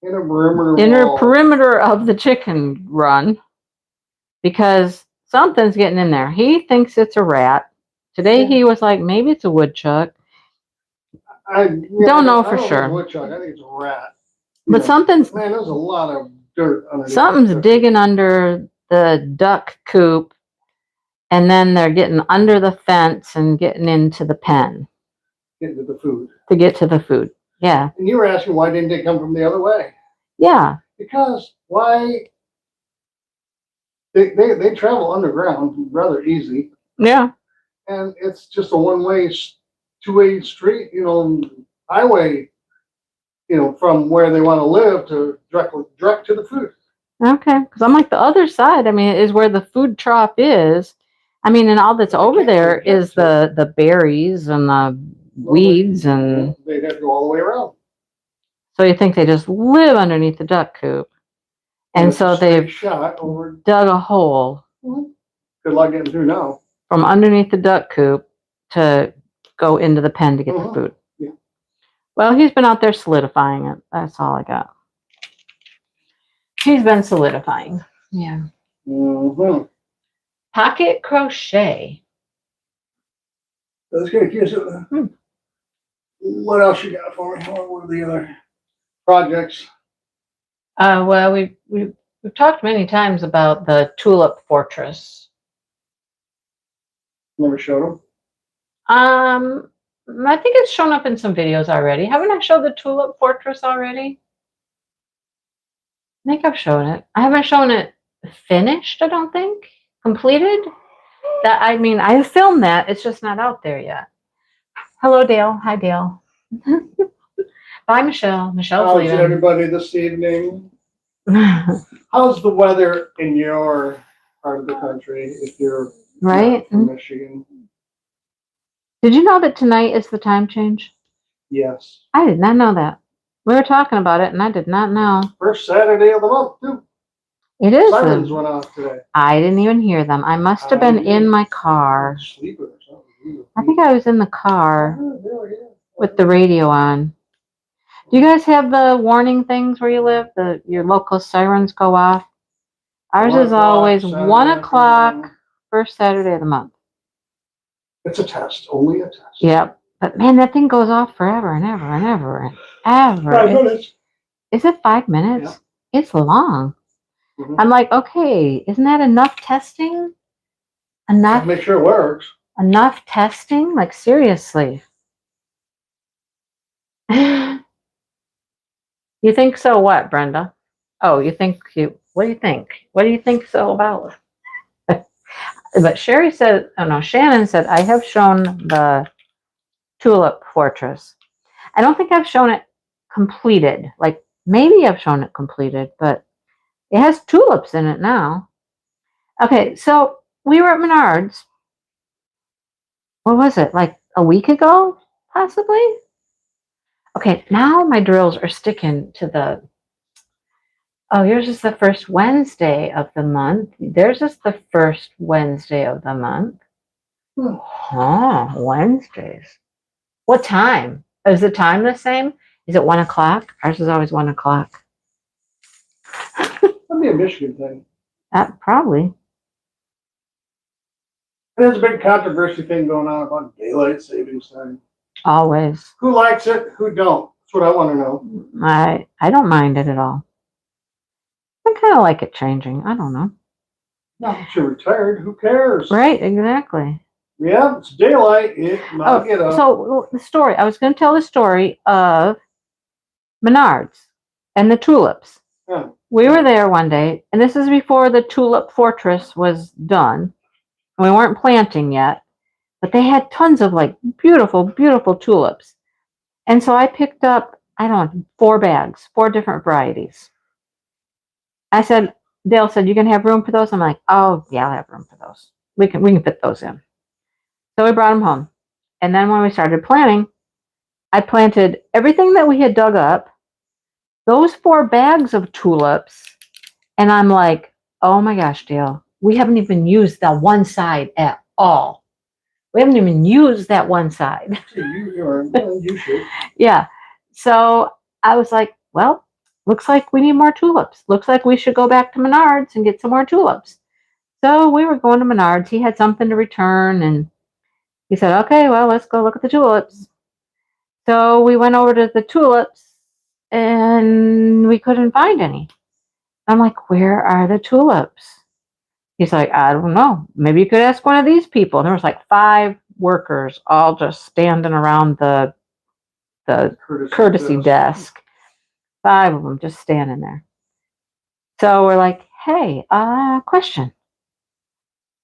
perimeter of the chicken run because something's getting in there. He thinks it's a rat. Today he was like, maybe it's a woodchuck. I don't know for sure. Woodchuck. I think it's a rat. But something's... Man, there's a lot of dirt underneath. Something's digging under the duck coop, and then they're getting under the fence and getting into the pen. Getting to the food. To get to the food, yeah. And you were asking why didn't they come from the other way? Yeah. Because why... They travel underground rather easy. Yeah. And it's just a one-way, two-way street, you know, highway, you know, from where they want to live to direct to the food. Okay, because I'm like the other side. I mean, is where the food trough is. I mean, and all that's over there is the berries and the weeds and. They'd have to go all the way around. So you think they just live underneath the duck coop, and so they've dug a hole. Good luck getting through now. From underneath the duck coop to go into the pen to get the food. Yeah. Well, he's been out there solidifying it. That's all I got. He's been solidifying. Yeah. Mm-hmm. Pocket crochet. Let's get a kiss. What else you got for me? What are the other projects? Well, we've talked many times about the tulip fortress. Never showed them. I think it's shown up in some videos already. Haven't I showed the tulip fortress already? I think I've shown it. I haven't shown it finished, I don't think. Completed. That, I mean, I filmed that. It's just not out there yet. Hello, Dale. Hi, Dale. Bye, Michelle. Michelle's leaving. How's everybody this evening? How's the weather in your part of the country if you're from Michigan? Did you know that tonight is the time change? Yes. I did not know that. We were talking about it, and I did not know. First Saturday of the month, too. It is. Sirens went off today. I didn't even hear them. I must have been in my car. Sleeping or something. I think I was in the car with the radio on. Do you guys have the warning things where you live? Your local sirens go off? Ours is always 1 o'clock, first Saturday of the month. It's a test, only a test. Yep. But man, that thing goes off forever and ever and ever and ever. 5 minutes. Is it 5 minutes? Yeah. It's long. I'm like, okay, isn't that enough testing? Enough? Make sure it works. Enough testing? Like, seriously. You think so what, Brenda? Oh, what do you think? What do you think so about? But Sherry said, oh no, Shannon said, I have shown the Tulip Fortress. I don't think I've shown it completed. Like, maybe I've shown it completed, but it has tulips in it now. Okay, so we were at Menards. What was it? Like a week ago, possibly? Okay, now my drills are sticking to the. Oh, yours is the first Wednesday of the month. Theirs is the first Wednesday of the month. Oh, Wednesdays. What time? Is the time the same? Is it 1 o'clock? Ours is always 1 o'clock. That'd be a Michigan thing. Probably. There's a big controversy thing going on about daylight savings time. Always. Who likes it? Who don't? That's what I want to know. I don't mind it at all. I kind of like it changing. I don't know. No, if you're retired, who cares? Right, exactly. Yeah, it's daylight. Get up. So the story. I was going to tell the story of Menards and the tulips. Yeah. We were there one day, and this is before the Tulip Fortress was done. We weren't planting yet, but they had tons of like beautiful, beautiful tulips. And so I picked up, I don't know, 4 bags, 4 different varieties. Dale said, you can have room for those? I'm like, oh yeah, I'll have room for those. We can fit those in. So we brought them home. And then when we started planting, I planted everything that we had dug up, those 4 bags of tulips, and I'm like, oh my gosh, Dale, we haven't even used that one side at all. We haven't even used that one side. You should. Yeah. So I was like, well, looks like we need more tulips. Looks like we should go back to Menards and get some more tulips. So we were going to Menards. He had something to return, and he said, okay, well, let's go look at the tulips. So we went over to the tulips, and we couldn't find any. I'm like, where are the tulips? He's like, I don't know. Maybe you could ask one of these people. And there was like 5 workers all just standing around the courtesy desk. 5 of them just standing there. So we're like, hey, question.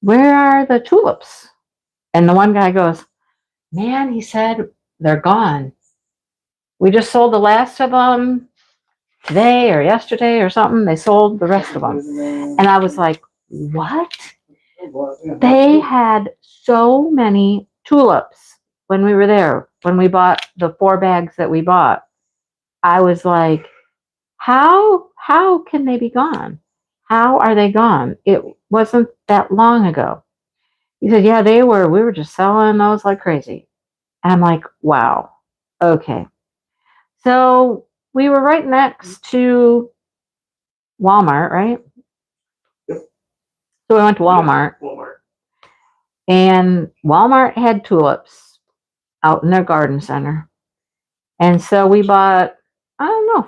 Where are the tulips? And the one guy goes, man, he said, they're gone. We just sold the last of them today or yesterday or something. They sold the rest of them. And I was like, what? They had so many tulips when we were there, when we bought the 4 bags that we bought. I was like, how can they be gone? How are they gone? It wasn't that long ago. He said, yeah, they were. We were just selling those like crazy. And I'm like, wow. Okay. So we were right next to Walmart, right? Yep. So we went to Walmart. And Walmart had tulips out in their garden center. And so we bought, I don't know,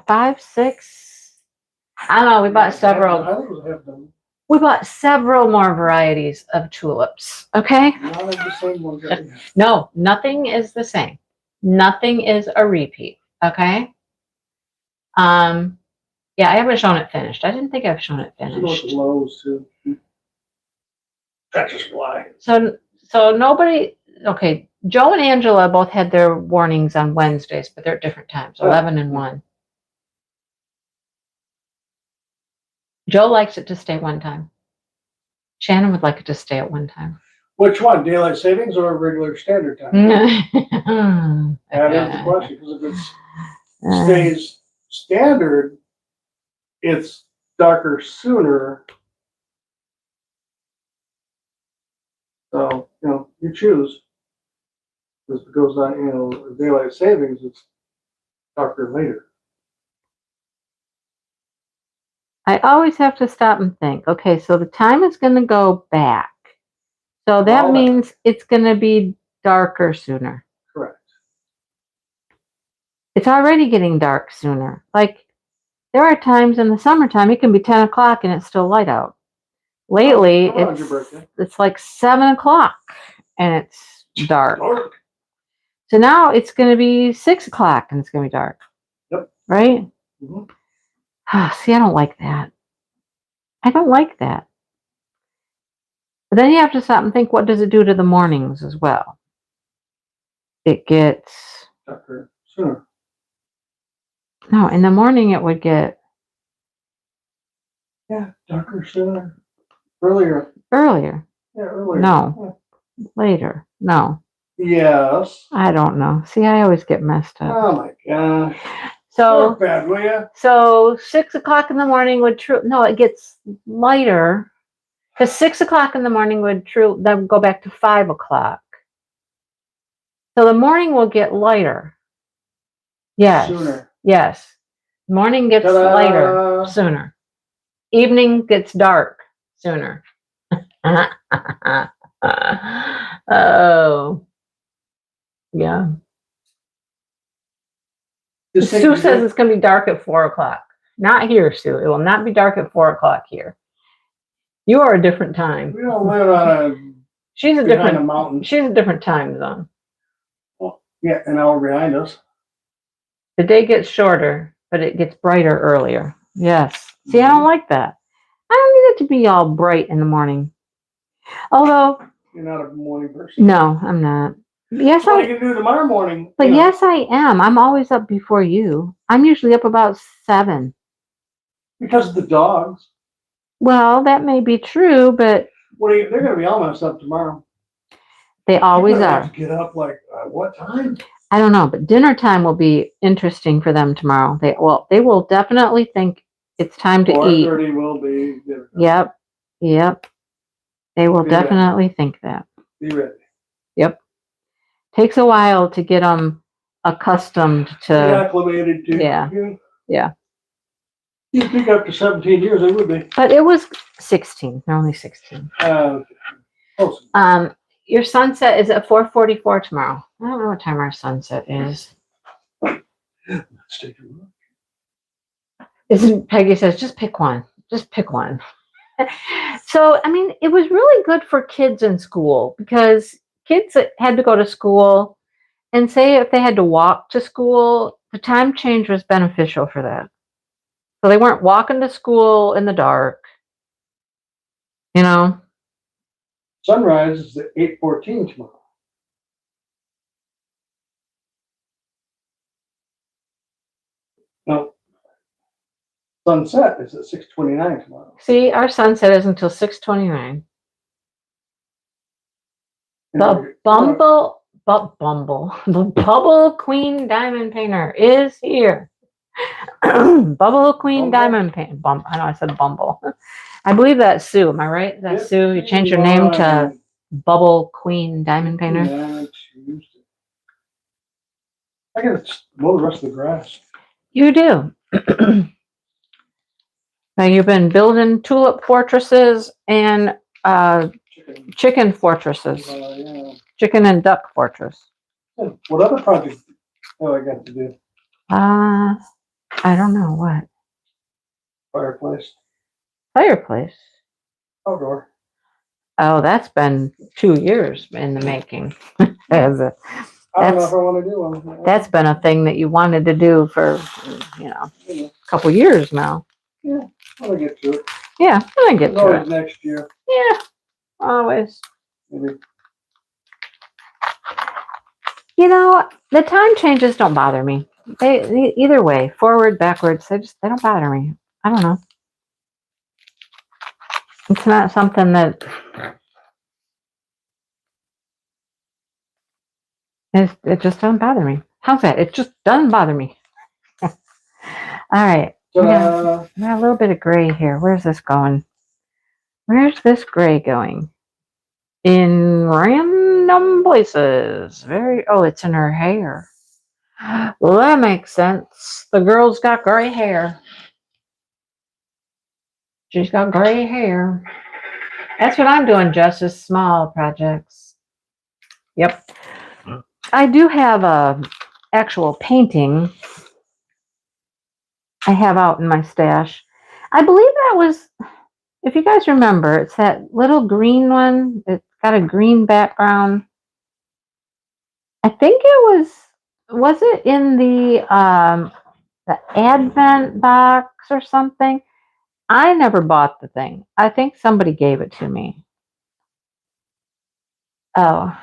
5, 6. I don't know. We bought several. We bought several more varieties of tulips. Okay. Not of the same ones. No, nothing is the same. Nothing is a repeat. Okay. Yeah, I haven't shown it finished. I didn't think I've shown it finished. Lows too. Tractor supply. So nobody. Okay, Joe and Angela both had their warnings on Wednesdays, but they're at different times, 11 and 1. Joe likes it to stay one time. Shannon would like it to stay at one time. Which one, daylight savings or regular standard time? That is the question, because if it stays standard, it's darker sooner. So, you choose. If it goes on, daylight savings, it's darker later. I always have to stop and think, okay, so the time is going to go back. So that means it's going to be darker sooner. Correct. It's already getting dark sooner. Like, there are times in the summertime, it can be 10 o'clock and it's still light out. Lately, Come on, your birthday. it's like 7 o'clock and it's dark. Dark. So now it's going to be 6 o'clock and it's going to be dark. Yep. Right? Mm-hmm. See, I don't like that. I don't like that. But then you have to stop and think, what does it do to the mornings as well? It gets... Darker sooner. No, in the morning it would get... Yeah, darker sooner. Earlier. Earlier. Yeah, earlier. No. Yeah. Later. No. Yes. I don't know. See, I always get messed up. Oh my gosh. So, Work bad, will you? So 6 o'clock in the morning would no, it gets lighter. Because 6 o'clock in the morning would then go back to 5 o'clock. So the morning will get lighter. Yes. Sooner. Yes. Morning gets lighter sooner. Evening gets dark sooner. Oh. Yeah. Sue says it's going to be dark at 4 o'clock. Not here, Sue. It will not be dark at 4 o'clock here. You are a different time. We don't live on a... She's a different mountain. She's a different time zone. Well, yeah, an hour behind us. The day gets shorter, but it gets brighter earlier. Yes. See, I don't like that. I don't need it to be all bright in the morning. Although... You're not a morning person. No, I'm not. Yes, I can do tomorrow morning. But yes, I am. I'm always up before you. I'm usually up about 7. Because of the dogs. Well, that may be true, but... They're going to be all messed up tomorrow. They always are. Have to get up like what time? I don't know, but dinner time will be interesting for them tomorrow. They will definitely think it's time to eat. 4:30 will be dinner time. Yep. They will definitely think that. Be ready. Yep. Takes a while to get them accustomed to... acclimated to. Yeah. You think up to 17 years, they would be. But it was 16. They're only 16. Your sunset is at 4:44 tomorrow. I don't know what time our sunset is. Let's take a look. Peggy says, just pick one. Just pick one. So, I mean, it was really good for kids in school because kids that had to go to school and say if they had to walk to school, the time change was beneficial for that. So they weren't walking to school in the dark, you know. Sunrise is at 8:14 tomorrow. No. Sunset is at 6:29 tomorrow. See, our sunset is until 6:29. The Bubble Queen Diamond Painter is here. Bubble Queen Diamond Painter. I know I said Bumble. I believe that's Sue. Am I right? Is that Sue? You changed your name to Bubble Queen Diamond Painter? Yeah, Tuesday. I gotta mow the rest of the grass. You do. Now you've been building tulip fortresses and chicken fortresses. Yeah. Chicken and duck fortress. What other project have I got to do? I don't know what. Fireplace. Fireplace. Outdoor. Oh, that's been 2 years in the making. I don't know if I want to do one. That's been a thing that you wanted to do for, a couple years now. Yeah, I'll get to it. Yeah, I'll get to it. Next year. Yeah, always. Maybe. The time changes don't bother me. They either way, forward, backwards, they don't bother me. I don't know. It's not something that it just doesn't bother me. How's that? It just doesn't bother me. All right. I got a little bit of gray here. Where's this going? Where's this gray going? In random places. It's in her hair. Well, that makes sense. The girl's got gray hair. She's got gray hair. That's what I'm doing, just as small projects. Yep. I do have a actual painting I have out in my stash. I believe that was If you guys remember, it's that little green one. It's got a green background. I think it was it in the Advent box or something? I never bought the thing. I think somebody gave it to me. Oh,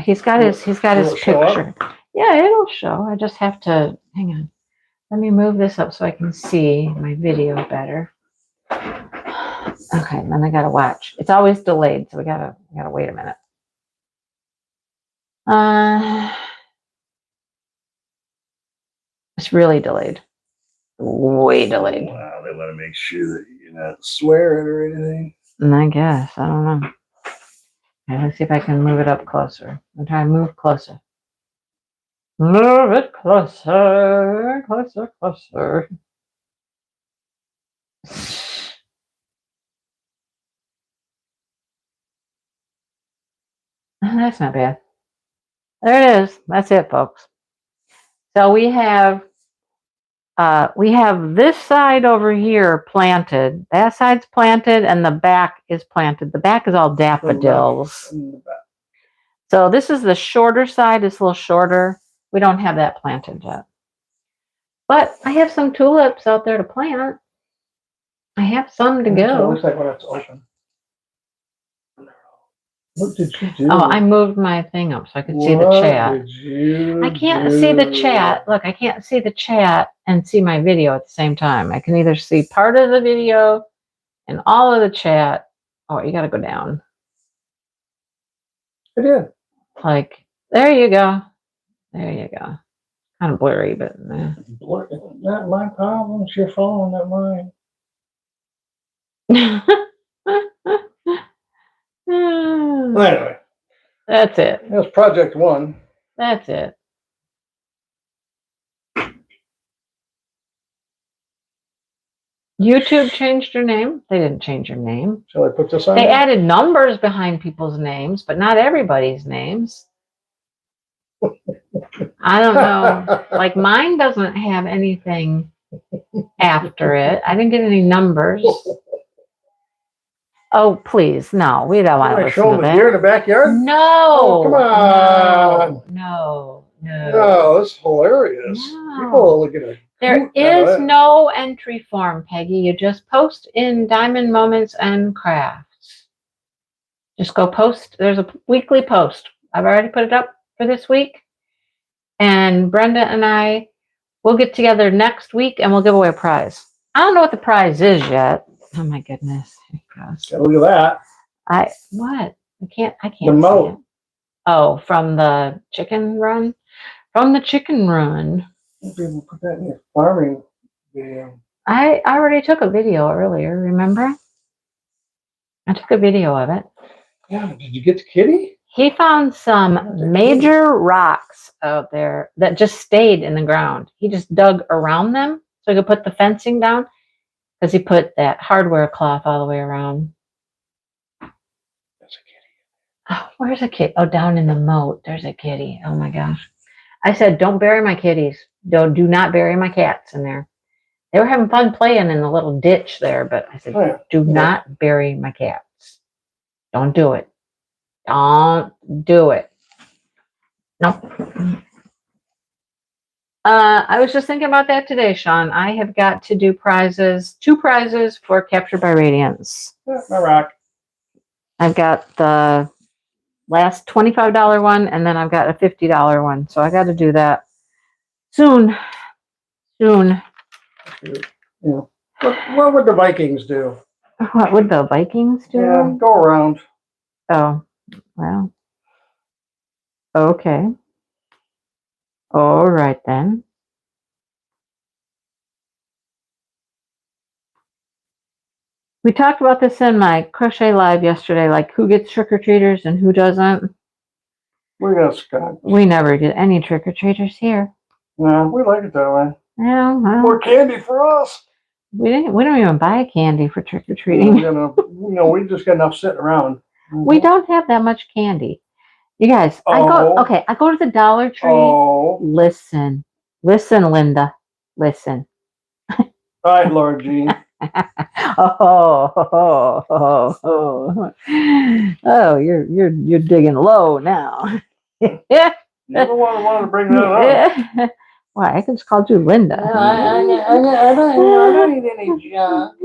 he's got his picture. Yeah, it'll show. I just have to hang on. Let me move this up so I can see my video better. Okay, then I gotta watch. It's always delayed, so we gotta wait a minute. It's really delayed. Way delayed. Wow, they want to make sure that you're not swearing or anything. I guess. I don't know. Okay, let's see if I can move it up closer. I'm trying to move closer. Move it closer, closer, closer. That's not bad. There it is. That's it, folks. So we have this side over here planted. That side's planted, and the back is planted. The back is all daffodils. So this is the shorter side. It's a little shorter. We don't have that planted yet. But I have some tulips out there to plant. I have some to go. It looks like when it's open. What did you do? Oh, I moved my thing up so I could see the chat. I can't see the chat. Look, I can't see the chat and see my video at the same time. I can either see part of the video and all of the chat. Oh, you got to go down. I did. Like, there you go. There you go. Kind of blurry, but not my problem. It's your phone, not mine. Anyway, that's it. That's project one. That's it. YouTube changed your name. They didn't change your name. Shall I put this on? They added numbers behind people's names, but not everybody's names. I don't know. Like mine doesn't have anything after it. I didn't get any numbers. Oh, please. No, we don't want to listen to that. Deer in the backyard? No. Oh, come on. No. No, this is hilarious. No. People look at it. There is no entry form, Peggy. You just post in Diamond Moments and Krafts. Just go post. There's a weekly post. I've already put it up for this week. And Brenda and I will get together next week and we'll give away a prize. I don't know what the prize is yet. Oh my goodness. Look at that. What? I can't the moat. see it. Oh, from the chicken run? From the chicken run. People put that in your farming video. I already took a video earlier, remember? I took a video of it. Yeah, did you get the kitty? He found some major rocks out there that just stayed in the ground. He just dug around them so he could put the fencing down because he put that hardware cloth all the way around. That's a kitty. Oh, where's a kitty? Oh, down in the moat. There's a kitty. Oh my gosh. I said, don't bury my kitties. Do not bury my cats in there. They were having fun playing in the little ditch there, but I said, do not bury my cats. Don't do it. Don't do it. Nope. I was just thinking about that today, Sean. I have got to do prizes, 2 prizes for Captured by Radiance. Yeah, my rock. I've got the last $25 one, and then I've got a $50 one. So I got to do that soon. Soon. Yeah. What would the Vikings do? What would the Vikings do? Yeah, go around. Oh, well. Okay. All right then. We talked about this in my crochet live yesterday, like who gets trick-or-treaters and who doesn't. We got Scott. We never get any trick-or-treaters here. No, we like it that way. Yeah, well, more candy for us. We don't even buy candy for trick-or-treating. We just got enough sitting around. Mm-hmm. We don't have that much candy. You guys, I go to the Dollar Tree. Oh. Listen, Linda. Listen. All right, Lord Jean. Oh, you're digging low now. Yeah. You're the one who wanted to bring that up. Why, I can just call you Linda. I don't need any junk.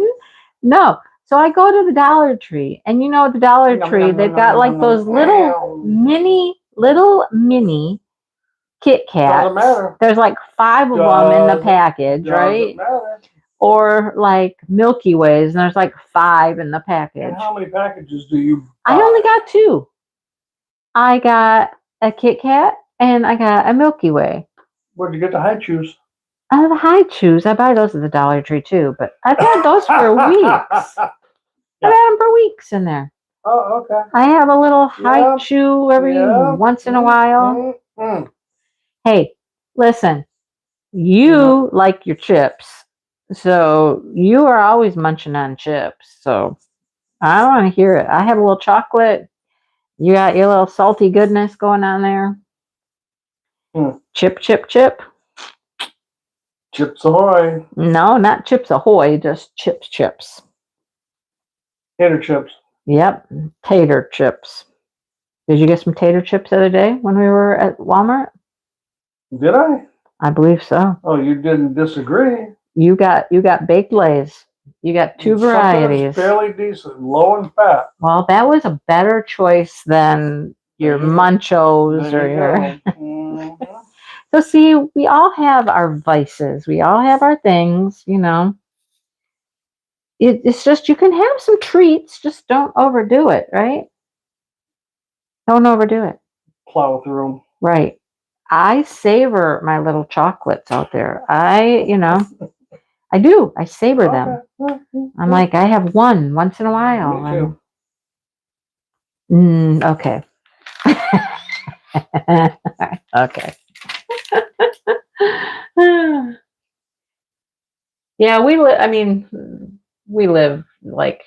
No. So I go to the Dollar Tree, and you know, at the Dollar Tree, they've got like those little mini Kit Kats. Doesn't matter. There's like 5 of them in the package, right? Doesn't matter. Or like Milky Ways, and there's like 5 in the package. And how many packages do you buy? I only got 2. I got a Kit Kat and I got a Milky Way. Where'd you get the high chews? The high chews, I buy those at the Dollar Tree too, but I've had those for weeks. I've had them for weeks in there. Oh, okay. I have a little high chew every once in a while. Hey, listen, you like your chips, so you are always munching on chips. So I don't want to hear it. I have a little chocolate. You got your little salty goodness going on there. Chip, chip, chip. Chips Ahoy. No, not Chips Ahoy, just chips. Tater chips. Yep, tater chips. Did you get some tater chips the other day when we were at Walmart? Did I? I believe so. Oh, you didn't disagree. You got baked Lays. You got 2 varieties. Fairly decent, low in fat. Well, that was a better choice than your Munchos or your. So see, we all have our vices. We all have our things, you know. It's just, you can have some treats, just don't overdo it, right? Don't overdo it. Plow through them. Right. I savor my little chocolates out there. I do. I savor them. I'm like, I have one once in a while. Me too. Okay. Okay. Yeah, we live like,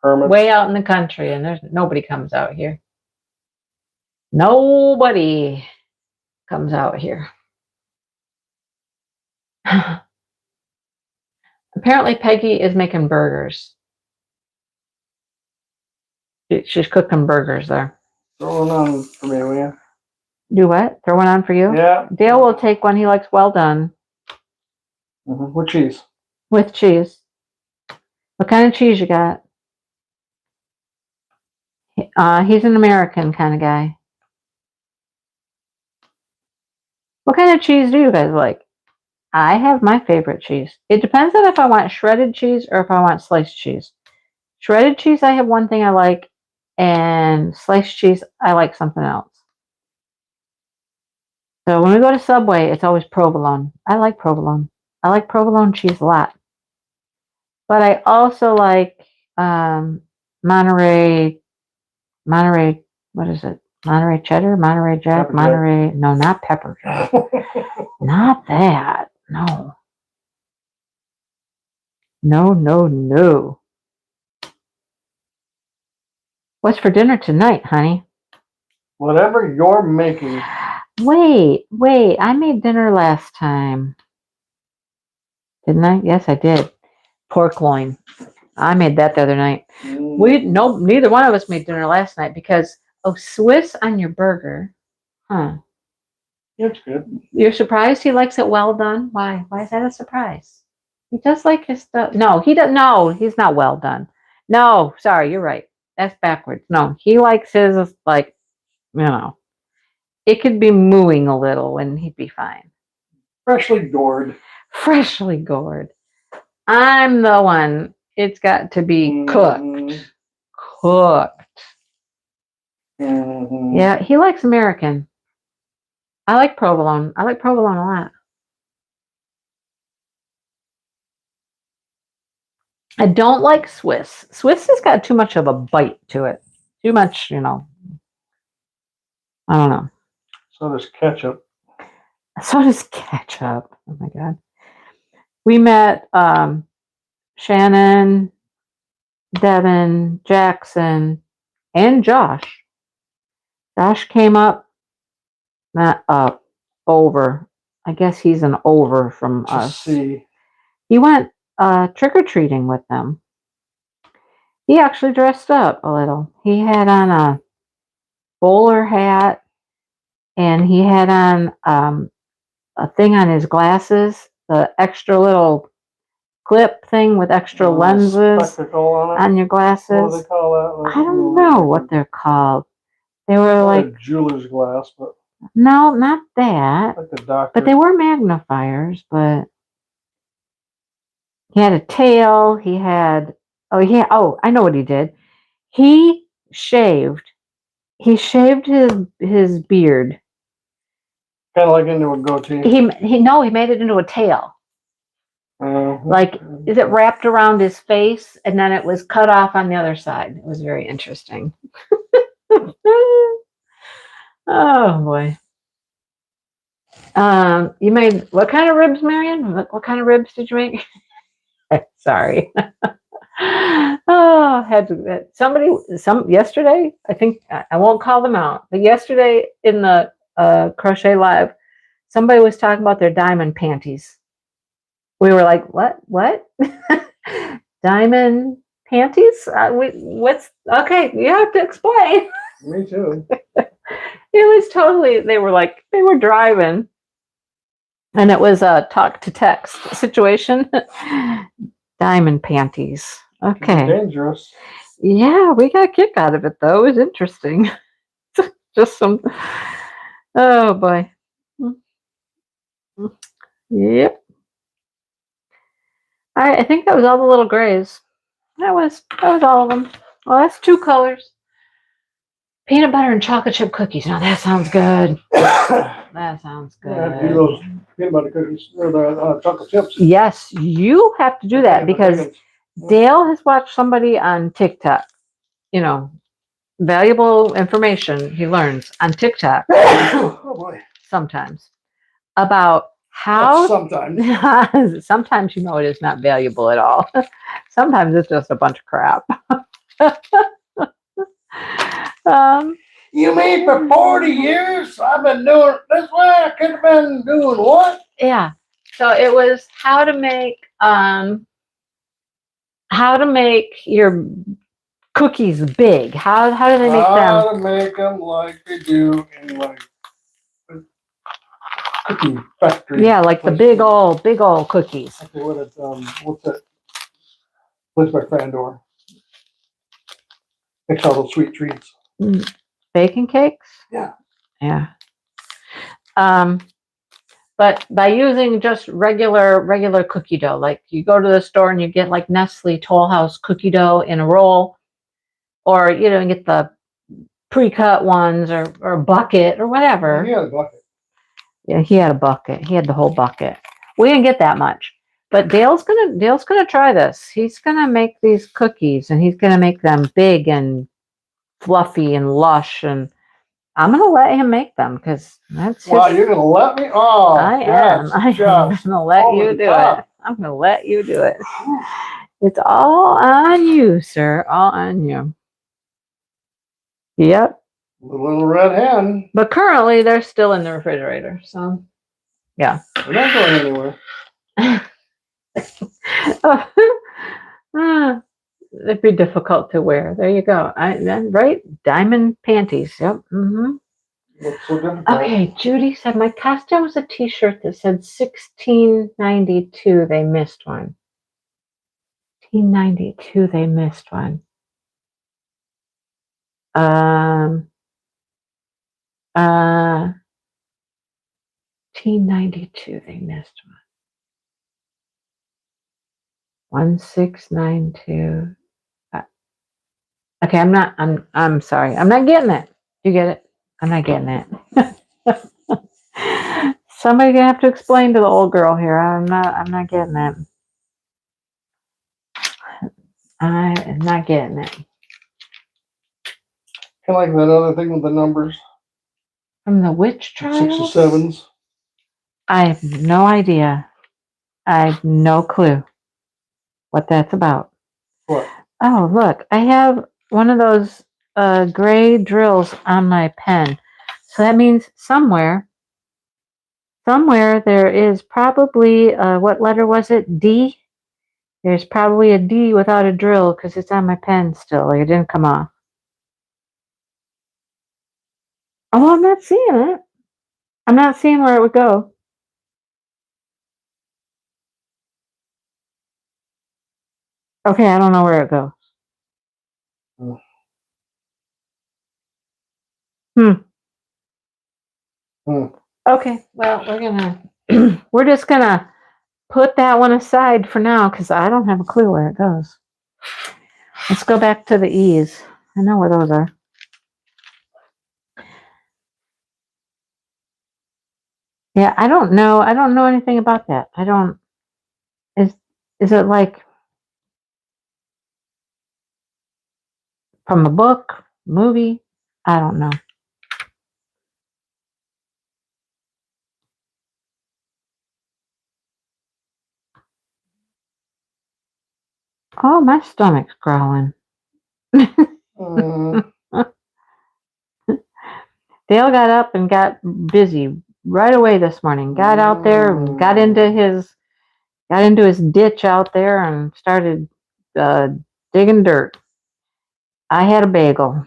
Hermits. Way out in the country, and nobody comes out here. Nobody comes out here. Apparently Peggy is making burgers. She's cooking burgers there. Throw one on for me, will you? Do what? Throw one on for you? Yeah. Dale will take one. He likes well done. With cheese. With cheese. What kind of cheese you got? He's an American kind of guy. What kind of cheese do you guys like? I have my favorite cheese. It depends on if I want shredded cheese or if I want sliced cheese. Shredded cheese, I have one thing I like, and sliced cheese, I like something else. So when we go to Subway, it's always provolone. I like provolone. I like provolone cheese a lot. But I also like Monterey, what is it? Monterey cheddar, Monterey Jack, Monterey, no, not pepper jack. Not that. No. No. What's for dinner tonight, honey? Whatever you're making. Wait. I made dinner last time. Didn't I? Yes, I did. Pork loin. I made that the other night. Neither one of us made dinner last night because Swiss on your burger. Huh. That's good. You're surprised he likes it well done? Why? Why is that a surprise? He does like his stuff. No, he doesn't. No, he's not well done. No, sorry, you're right. That's backwards. No, he likes his like, it could be mooing a little and he'd be fine. Freshly gored. Freshly gored. I'm the one. It's got to be cooked. Cooked. Yeah, he likes American. I like provolone. I like provolone a lot. I don't like Swiss. Swiss has got too much of a bite to it. Too much, I don't know. So does ketchup. Oh my God. We met Shannon, Devin, Jackson, and Josh. Josh came up, not up, over. I guess he's an over from us. See. He went trick-or-treating with them. He actually dressed up a little. He had on a bowler hat, and he had on a thing on his glasses, the extra little clip thing with extra lenses on your glasses. What do they call that? I don't know what they're called. They were like a jeweler's glass, but no, not that. like the doctor. But they were magnifiers. But he had a tail. He had I know what he did. He shaved. He shaved his beard. Kind of like into a goatee. He made it into a tail. Like, is it wrapped around his face and then it was cut off on the other side? It was very interesting. Oh boy. You made what kind of ribs, Marion? What kind of ribs did you make? Sorry. Oh, had to, yesterday, I think I won't call them out, but yesterday in the crochet live, somebody was talking about their diamond panties. We were like, what? Diamond panties? What's okay? You have to explain. Me too. It was totally. They were driving, and it was a talk to text situation. Diamond panties. Okay. Dangerous. Yeah, we got a kick out of it though. It was interesting. Just some. Oh boy. Yep. All right, I think that was all the little grays. That was all of them. Well, that's 2 colors. Peanut butter and chocolate chip cookies. Now that sounds good. That sounds good. Yeah, do those peanut butter cookies or the chocolate chips. Yes, you have to do that because Dale has watched somebody on TikTok. You know, valuable information he learns on TikTok. Oh boy. Sometimes about how sometimes it is not valuable at all. Sometimes it's just a bunch of crap. You mean for 40 years I've been doing this way? I could have been doing what? Yeah. So it was how to make your cookies big. How do they make them? How to make them like they do in like cookie factory. Yeah, like the big old cookies. Okay, what's that? What's my friend door? Makes all those sweet treats. Baking cakes? Yeah. Yeah. But by using just regular cookie dough, like you go to the store and you get like Nestle Toll House cookie dough in a roll, or you get the pre-cut ones or a bucket or whatever. He had a bucket. Yeah, he had a bucket. He had the whole bucket. We didn't get that much. But Dale's gonna try this. He's gonna make these cookies and he's gonna make them big and fluffy and lush, and I'm gonna let him make them because that's his. Wow, you're gonna let me? Oh, I am. I'm gonna let you do it. I'm gonna let you do it. It's all on you, sir. All on you. Yep. The little red hen. But currently, they're still in the refrigerator. So, yeah. They're not going anywhere. It'd be difficult to wear. There you go. Right? Diamond panties. Yep. Mm-hmm. What's so difficult? Okay, Judy said my costume was a T-shirt that said 1692. They missed one. 1692. They missed one. 1692. They missed one. 1692. Okay, I'm sorry. I'm not getting it. You get it? I'm not getting it. Somebody's gonna have to explain to the old girl here. I'm not getting it. I'm not getting it. Kind of like that other thing with the numbers. From the witch trials? 6 or 7s. I have no idea. I have no clue what that's about. What? Oh, look. I have one of those gray drills on my pen. So that means somewhere there is probably, what letter was it? D? There's probably a D without a drill because it's on my pen still. It didn't come off. Oh, I'm not seeing it. I'm not seeing where it would go. Okay, I don't know where it goes. Okay, well, we're just gonna put that one aside for now because I don't have a clue where it goes. Let's go back to the E's. I know where those are. Yeah, I don't know. I don't know anything about that. I don't. Is it like from a book, movie? I don't know. Oh, my stomach's growling. Dale got up and got busy right away this morning. Got out there and got into his ditch out there and started digging dirt. I had a bagel.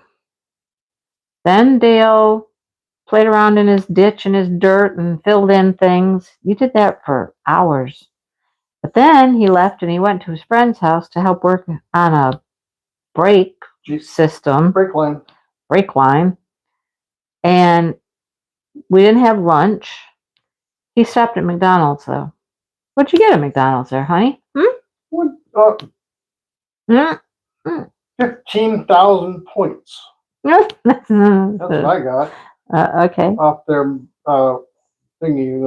Then Dale played around in his ditch and his dirt and filled in things. You did that for hours. But then he left and he went to his friend's house to help work on a brake system. Brake line. And we didn't have lunch. He stopped at McDonald's though. What'd you get at McDonald's there, honey? 15,000 points. That's what I got. Okay. Off their thingy.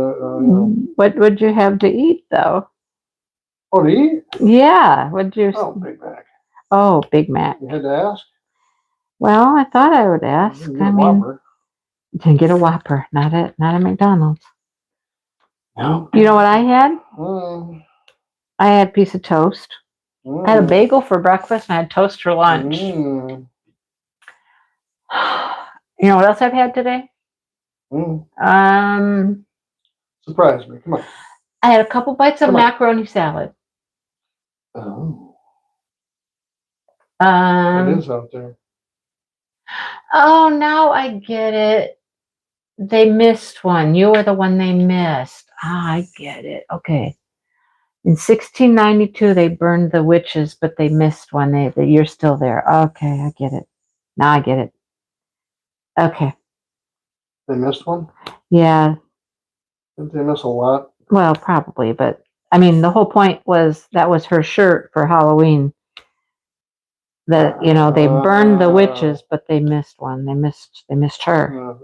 What'd you have to eat though? Oh, to eat? Yeah. What'd you? Oh, Big Mac. Oh, Big Mac. You had to ask? Well, I thought I would ask. Whopper. Didn't get a Whopper. Not at McDonald's. No. You know what I had? I had a piece of toast. I had a bagel for breakfast and I had toast for lunch. You know what else I've had today? Surprise me. Come on. I had a couple bites of macaroni salad. Oh. It is out there. Oh, now I get it. They missed one. You were the one they missed. Ah, I get it. Okay. In 1692, they burned the witches, but they missed one. You're still there. Okay, I get it. Now I get it. Okay. They missed one? Yeah. Didn't they miss a lot? Well, probably, but I mean, the whole point was that was her shirt for Halloween. That they burned the witches, but they missed one. They missed her.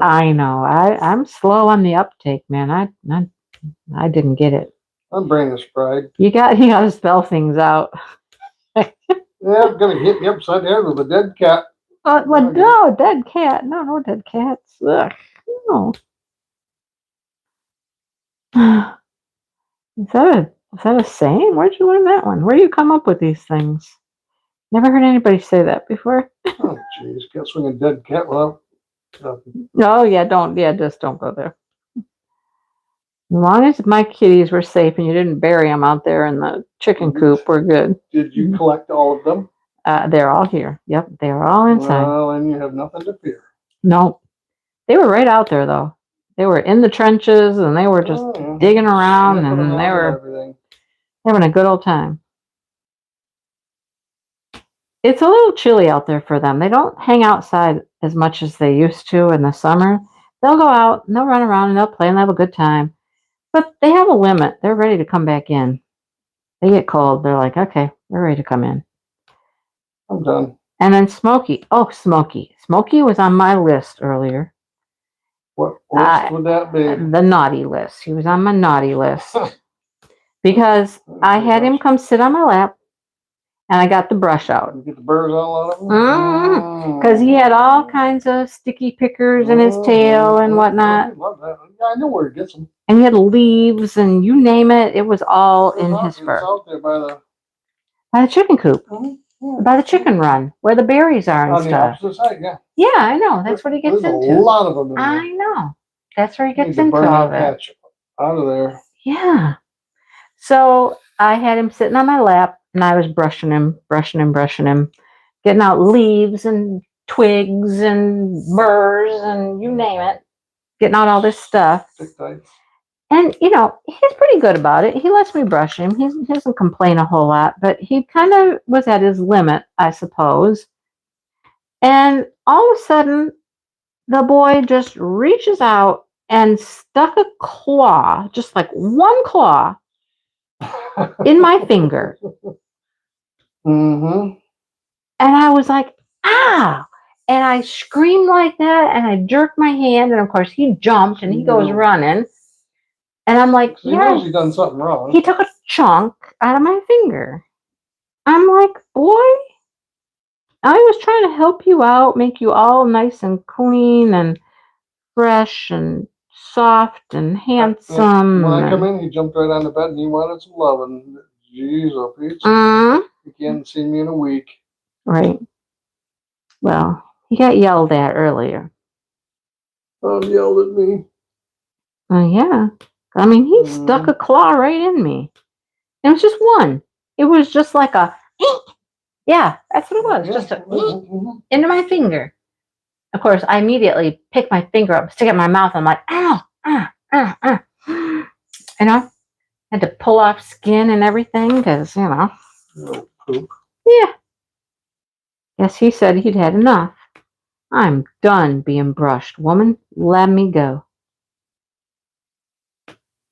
I know. I'm slow on the uptake, man. I didn't get it. My brain is fried. You got to spell things out. Yeah, I'm gonna hit me upside the head with a dead cat. No, dead cat. No dead cats. Ugh, no. Is that a saying? Where'd you learn that one? Where do you come up with these things? Never heard anybody say that before. Oh, jeez. Can't swing a dead cat without nothing. Oh, yeah, just don't go there. As long as my kitties were safe and you didn't bury them out there in the chicken coop, we're good. Did you collect all of them? They're all here. Yep, they're all inside. Well, and you have nothing to fear. No. They were right out there, though. They were in the trenches, and they were just digging around, and they were having a good old time. It's a little chilly out there for them. They don't hang outside as much as they used to in the summer. They'll go out, and they'll run around, and they'll play, and they'll have a good time. But they have a limit. They're ready to come back in. They get cold. They're like, okay, we're ready to come in. I'm done. And then Smokey. Oh, Smokey. Smokey was on my list earlier. What list would that be? The naughty list. He was on my naughty list. Because I had him come sit on my lap, and I got the brush out. You get the burrs all out of him? Because he had all kinds of sticky pickers in his tail and whatnot. I love that. I know where he gets them. And he had leaves and you name it. It was all in his fur. It's out there by the chicken coop. By the chicken run, where the berries are and stuff. On the opposite side, yeah. Yeah, I know. That's what he gets into. There's a lot of them in there. I know. That's where he gets into all of it. Out of there. Yeah. So I had him sitting on my lap, and I was brushing him, getting out leaves and twigs and burrs and you name it, getting out all this stuff. And, he's pretty good about it. He lets me brush him. He doesn't complain a whole lot, but he kind of was at his limit, I suppose. And all of a sudden, the boy just reaches out and stuck a claw, just like one claw, in my finger. Mm-hmm. And I was like, ah! And I screamed like that, and I jerked my hand, and of course he jumped and he goes running. And I'm like, so he knows he's done something wrong. He took a chunk out of my finger. I'm like, boy, I was trying to help you out, make you all nice and clean and fresh and soft and handsome. When I come in, he jumped right on the bed and he wanted some loving. Jeez, oh Peach. He can't see me in a week. Right. Well, he got yelled at earlier. Yelled at me. Yeah. I mean, he stuck a claw right in me. It was just one. It was just like a, yeah, that's what it was. Just a, into my finger. Of course, I immediately pick my finger up, stick it in my mouth. I'm like, ow, had to pull off skin and everything because, Poop. Yeah. Yes, he said he'd had enough. I'm done being brushed, woman. Let me go.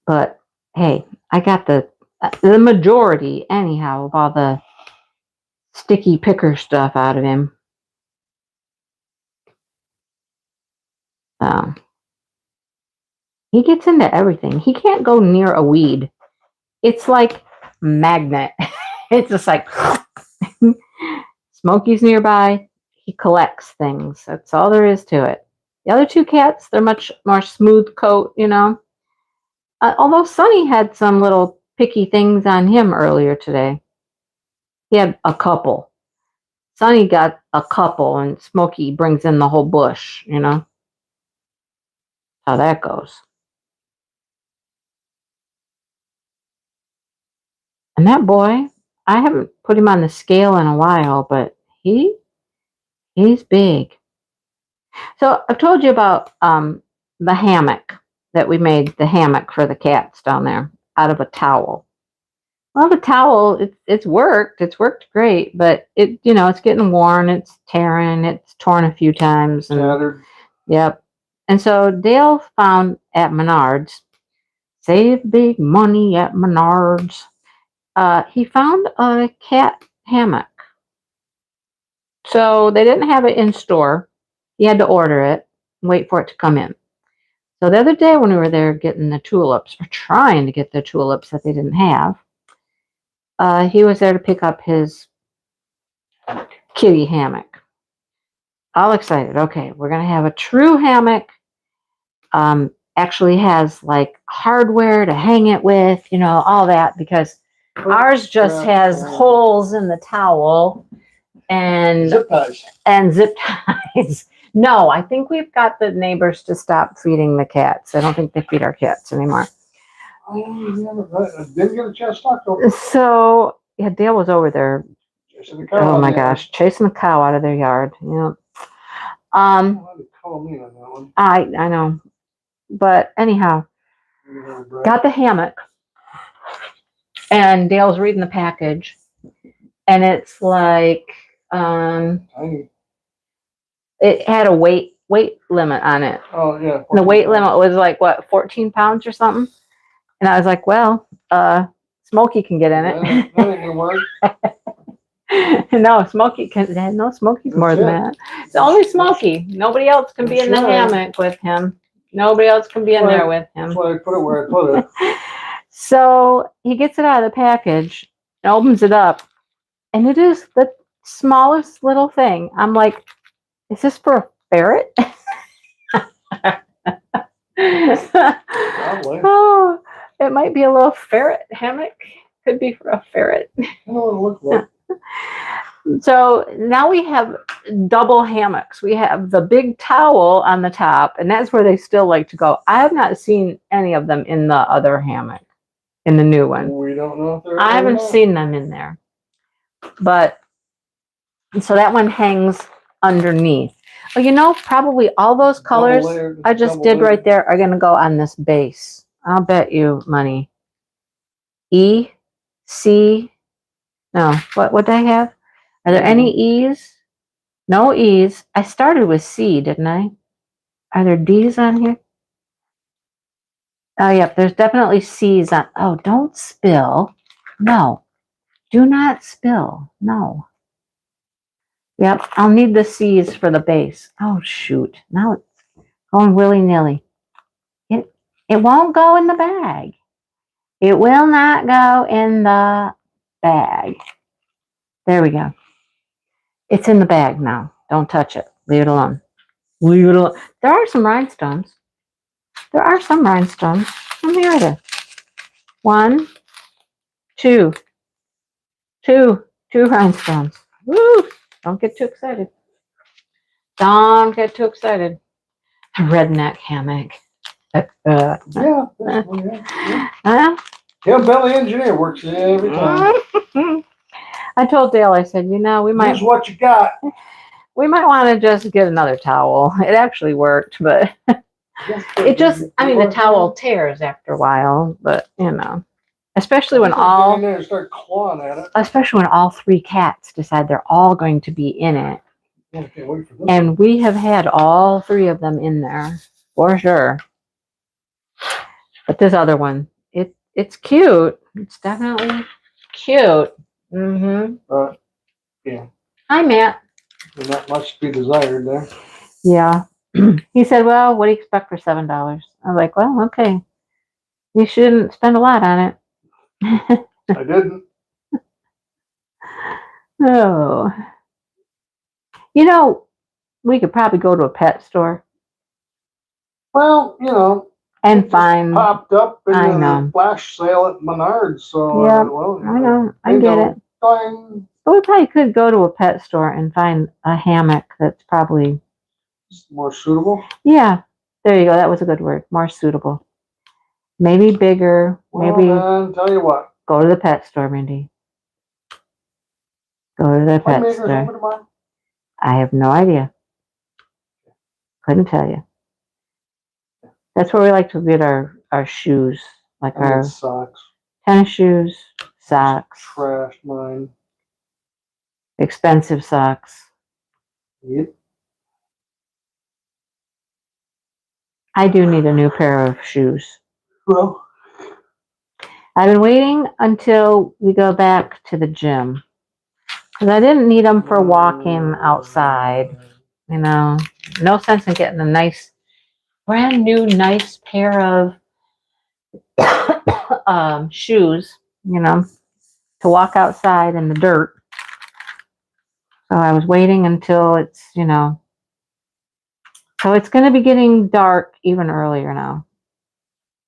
But, hey, I got the majority, anyhow, of all the sticky picker stuff out of him. He gets into everything. He can't go near a weed. It's like magnet. It's just like Smokey's nearby. He collects things. That's all there is to it. The other two cats, they're much more smooth coat, although Sonny had some little picky things on him earlier today. He had a couple. Sonny got a couple, and Smokey brings in the whole bush, how that goes. And that boy, I haven't put him on the scale in a while, but he's big. So I've told you about the hammock that we made, the hammock for the cats down there out of a towel. Well, the towel, it's worked. It's worked great, but it's getting worn. It's tearing. It's torn a few times. And, tattered. Yep. And so Dale found at Menards, save big money at Menards. He found a cat hammock. So they didn't have it in store. He had to order it and wait for it to come in. So the other day when we were there getting the tulips, or trying to get the tulips that they didn't have, he was there to pick up his kitty hammock. All excited. Okay, we're going to have a true hammock. Actually has like hardware to hang it with, all that, because ours just has holes in the towel and zip ties. No, I think we've got the neighbors to stop feeding the cats. I don't think they feed our cats anymore. Didn't get a chance to talk to him. So, yeah, Dale was over there. Oh my gosh, chasing the cow out of their yard. Yeah. I know. But anyhow, got the hammock. And Dale's reading the package. And it's like it had a weight limit on it. Oh yeah. The weight limit was like what, 14 pounds or something? And I was like, well, Smokey can get in it. That ain't gonna work. No, Smokey can. No, Smokey's more than that. It's only Smokey. Nobody else can be in the hammock with him. Nobody else can be in there with him. That's why I put it where I put it. So he gets it out of the package and opens it up, and it is the smallest little thing. I'm like, is this for a ferret? Probably. Oh, it might be a little ferret hammock. Could be for a ferret. I don't know what it looks like. So now we have double hammocks. We have the big towel on the top, and that's where they still like to go. I have not seen any of them in the other hammock, in the new one. We don't don't know if they're. I haven't seen them in there. But, so that one hangs underneath. Oh, you know, probably all those colors I just did right there are going to go on this base. I'll bet you money. E, C, no, what do I have? Are there any E's? No E's. I started with C, didn't I? Are there D's on here? Oh, yep, there's definitely C's on. Oh, don't spill. No, do not spill. No. Yep, I'll need the C's for the base. Oh, shoot. Now it's going willy-nilly. It won't go in the bag. It will not go in the bag. There we go. It's in the bag now. Don't touch it. Leave it alone. Leave it alone. There are some rhinestones. There are some rhinestones. Here it is. 1, 2. Two rhinestones. Woo! Don't get too excited. Don't get too excited. Redneck hammock. Yeah. Yeah, Belly Engineer works every time. I told Dale, I said, you know, we might. Use what you got. We might want to just get another towel. It actually worked, but it just, I mean, the towel tears after a while, but you know, especially when all, there and start clawing at it. Especially when all 3 cats decide they're all going to be in it. Yeah, can't wait for this and one. We have had all 3 of them in there for sure. But this other one, it's cute. It's definitely cute. Yeah. Hi, Matt. There's not much to be desired there. Yeah. He said, well, what do you expect for $7? I was like, well, okay. You shouldn't spend a lot on it. I didn't. Oh. You know, we could probably go to a pet store. Well, you know. And find. Popped up in I the know. flash sale at Menards. So, yeah, well, I know. I get it. Fine. But we probably could go to a pet store and find a hammock that's probably more suitable. Yeah, there you go. That was a good word. More suitable. Maybe bigger. Well, maybe. Then, tell you what. Go to the pet store, Mindy. Go to the pet store. I have no idea. Couldn't tell you. That's where we like to get our shoes, like our socks, tennis shoes, socks. Trashed mine. Expensive socks. Yep. I do need a new pair of shoes. Well, I've been waiting until we go back to the gym because I didn't need them for walking outside. You know, no sense in getting a nice, brand new, nice pair of shoes, you know, to walk outside in the dirt. So I was waiting until it's, you know, so it's going to be getting dark even earlier now.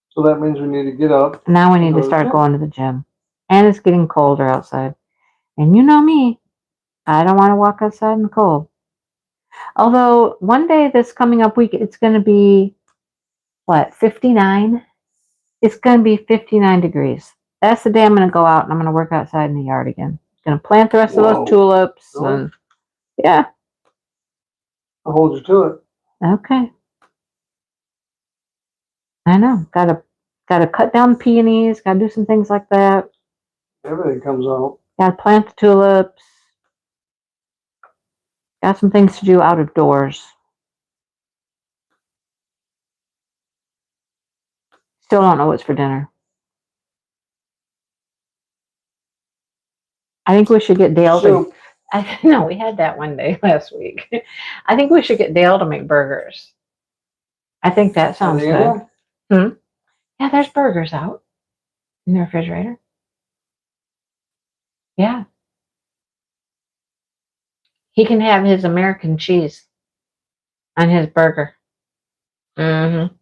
So that means we need to get up. Now we need to start going to the gym. And it's getting colder outside. And you know me, I don't want to walk outside in the cold. Although one day this coming up week, it's going to be, what, 59? It's going to be 59 degrees. That's the day I'm going to go out and I'm going to work outside in the yard again. Going to plant the rest of those tulips. Really? And yeah. I'll hold you to it. Okay. I know. Gotta cut down peonies. Gotta do some things like that. Everything comes out. Gotta plant the tulips. Got some things to do out of doors. Still don't know what's for dinner. I think we should get Dale to. No, we had that one day last week. I think we should get Dale to make burgers. I think that sounds good. Yeah, there's burgers out in the refrigerator. Yeah. He can have his American cheese on his burger. Mm-hmm.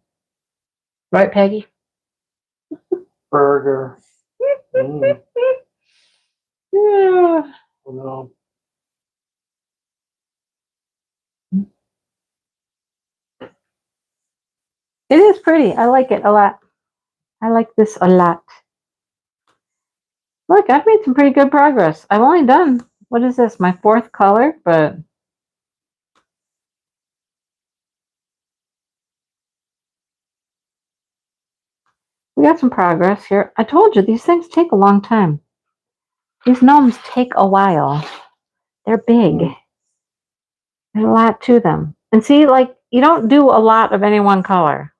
Right, Peggy? Burger. Yeah. Oh, no. It is pretty. I like it a lot. I like this a lot. Look, I've made some pretty good progress. I've only done, what is this, my 4th color, but we got some progress here. I told you, these things take a long time. These gnomes take a while. They're big. There's a lot to them. And see, like, you don't do a lot of any one color.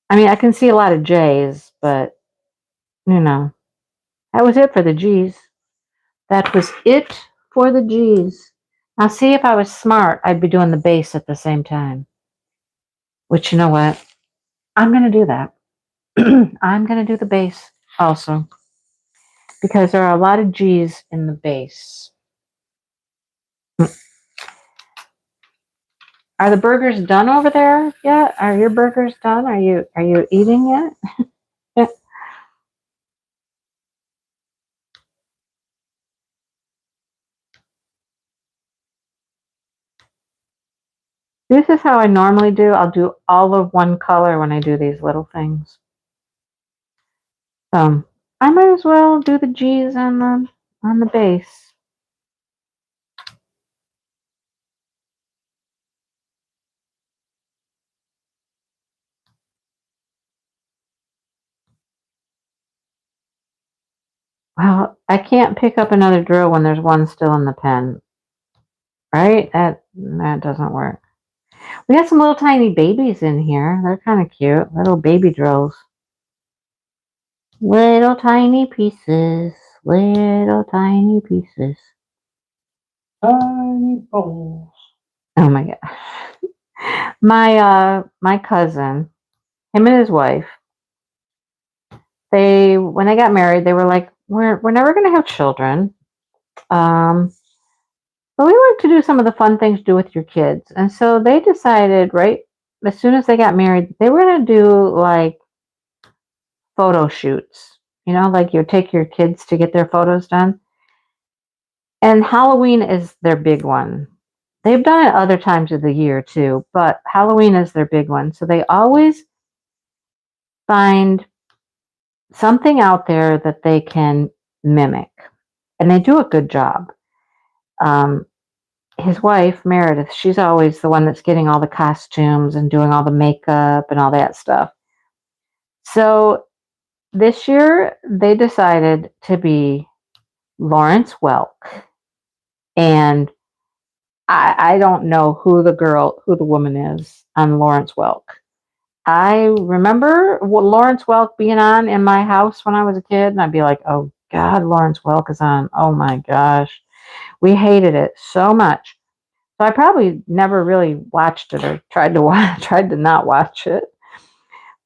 I mean, I can see a lot of J's, but, you know, that was it for the G's. That was it for the G's. Now, see, if I was smart, I'd be doing the base at the same time. Which, you know what? I'm going to do that. I'm going to do the base also. Because there are a lot of G's in the base. Are the burgers done over there yet? Are your burgers done? Are you eating yet? This is how I normally do. I'll do all of one color when I do these little things. So I might as well do the G's on the base. Well, I can't pick up another drill when there's one still in the pen. Right? That doesn't work. We got some little tiny babies in here. They're kind of cute. Little baby drills. Little tiny pieces. Little tiny pieces. Tiny bubbles. Oh my god. My cousin, him and his wife, when they got married, they were like, we're never gonna have children. But we like to do some of the fun things to do with your kids. And so they decided, right, as soon as they got married, they were going to do like photo shoots. You know, like you take your kids to get their photos done. And Halloween is their big one. They've done it other times of the year too, but Halloween is their big one. So they always find something out there that they can mimic. And they do a good job. His wife, Meredith, she's always the one that's getting all the costumes and doing all the makeup and all that stuff. So this year they decided to be Lawrence Welk. And I don't know who the woman is on Lawrence Welk. I remember Lawrence Welk being on in my house when I was a kid, and I'd be like, oh God, Lawrence Welk is on. Oh my gosh. We hated it so much. So I probably never really watched it or tried to not watch it.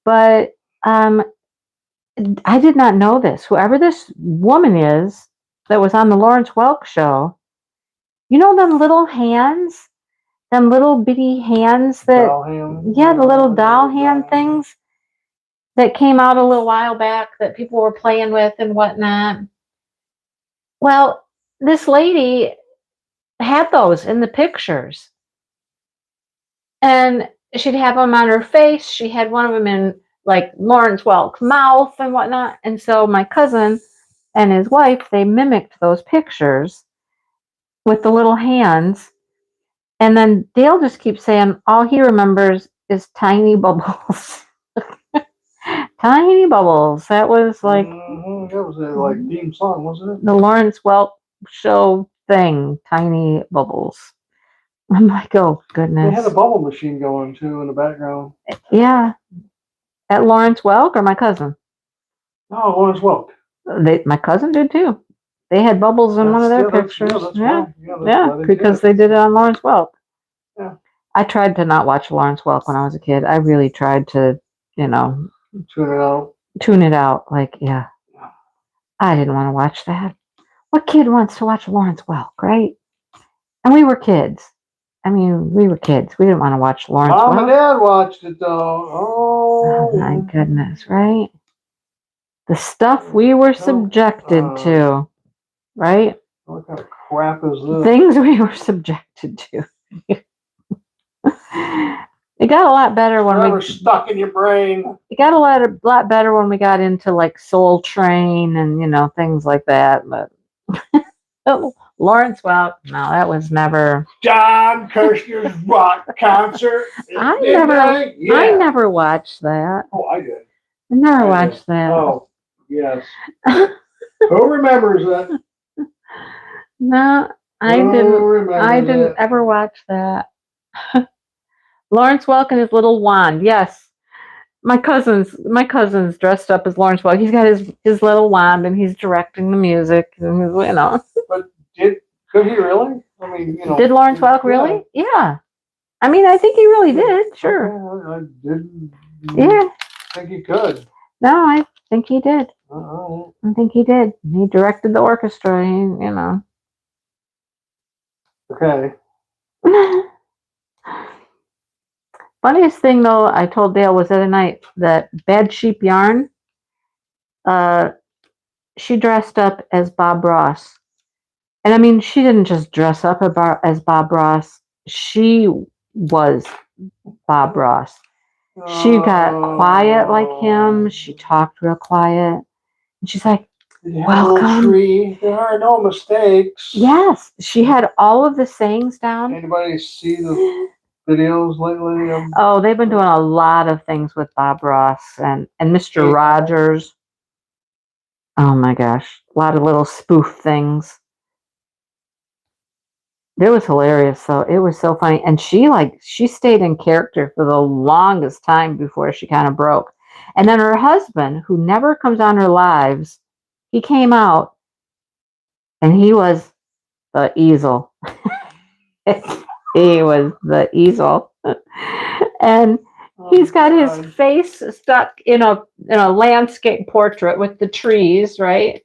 But I did not know this. Whoever this woman is that was on the Lawrence Welk show, you know them little hands, them little bitty hands that, the little doll hand things that came out a little while back that people were playing with and whatnot. Well, this lady had those in the pictures. And she'd have them on her face. She had one of them in like Lawrence Welk's mouth and whatnot. And so my cousin and his wife, they mimicked those pictures with the little hands. And then Dale just keeps saying all he remembers is tiny bubbles. Tiny bubbles. That was like that was a like theme song, wasn't it? The Lawrence Welk show thing. Tiny bubbles. I'm like, oh goodness. They had a bubble machine going too in the background. Yeah. At Lawrence Welk or my cousin? No, Lawrence Welk. My cousin did too. They had bubbles in one of their pictures. Yeah, because they did it on Lawrence Welk. Yeah. I tried to not watch Lawrence Welk when I was a kid. I really tried to, tune it out. Like, yeah. I didn't want to watch that. What kid wants to watch Lawrence Welk, right? And we were kids. I mean, we were kids. We didn't want to watch Lawrence Welk. Mom and Dad watched it though. Oh my goodness, right? The stuff we were subjected to, right? What kind of crap is this? Things we were subjected to. It got a lot better when forever stuck in your brain. It got a lot better when we got into like Soul Train and things like that. But Lawrence Welk, no, that was never. John Kirshner's rock concert. I Yeah. never watched that. Oh, I did. I never watched that. Oh, yes. Who remembers that? No, I didn't ever watch that. Lawrence Welk and his little wand. Yes. My cousin's dressed up as Lawrence Welk. He's got his little wand and he's directing the music and But could he really? I mean, Did Lawrence Welk really? Yeah. I mean, I think he really did. Sure. I didn't. Yeah. Think he could. No, I think he did. Uh-oh. I think he did. He directed the orchestra. Okay. Funniest thing though, I told Dale was the other night that Bad Sheep Yarn. She dressed up as Bob Ross, and I mean, she didn't just dress up as Bob Ross. She was Bob Ross. She got quiet like him. She talked real quiet. And she's like, welcome. There are no mistakes. Yes. She had all of the sayings down. Anybody see the videos lately? Oh, they've been doing a lot of things with Bob Ross and Mr. Rogers. Oh my gosh. A lot of little spoof things. It was hilarious, though. It was so funny. And she stayed in character for the longest time before she kind of broke. And then her husband, who never comes on her lives, he came out and he was the easel. He was the easel. And he's got his face stuck in a landscape portrait with the trees, right?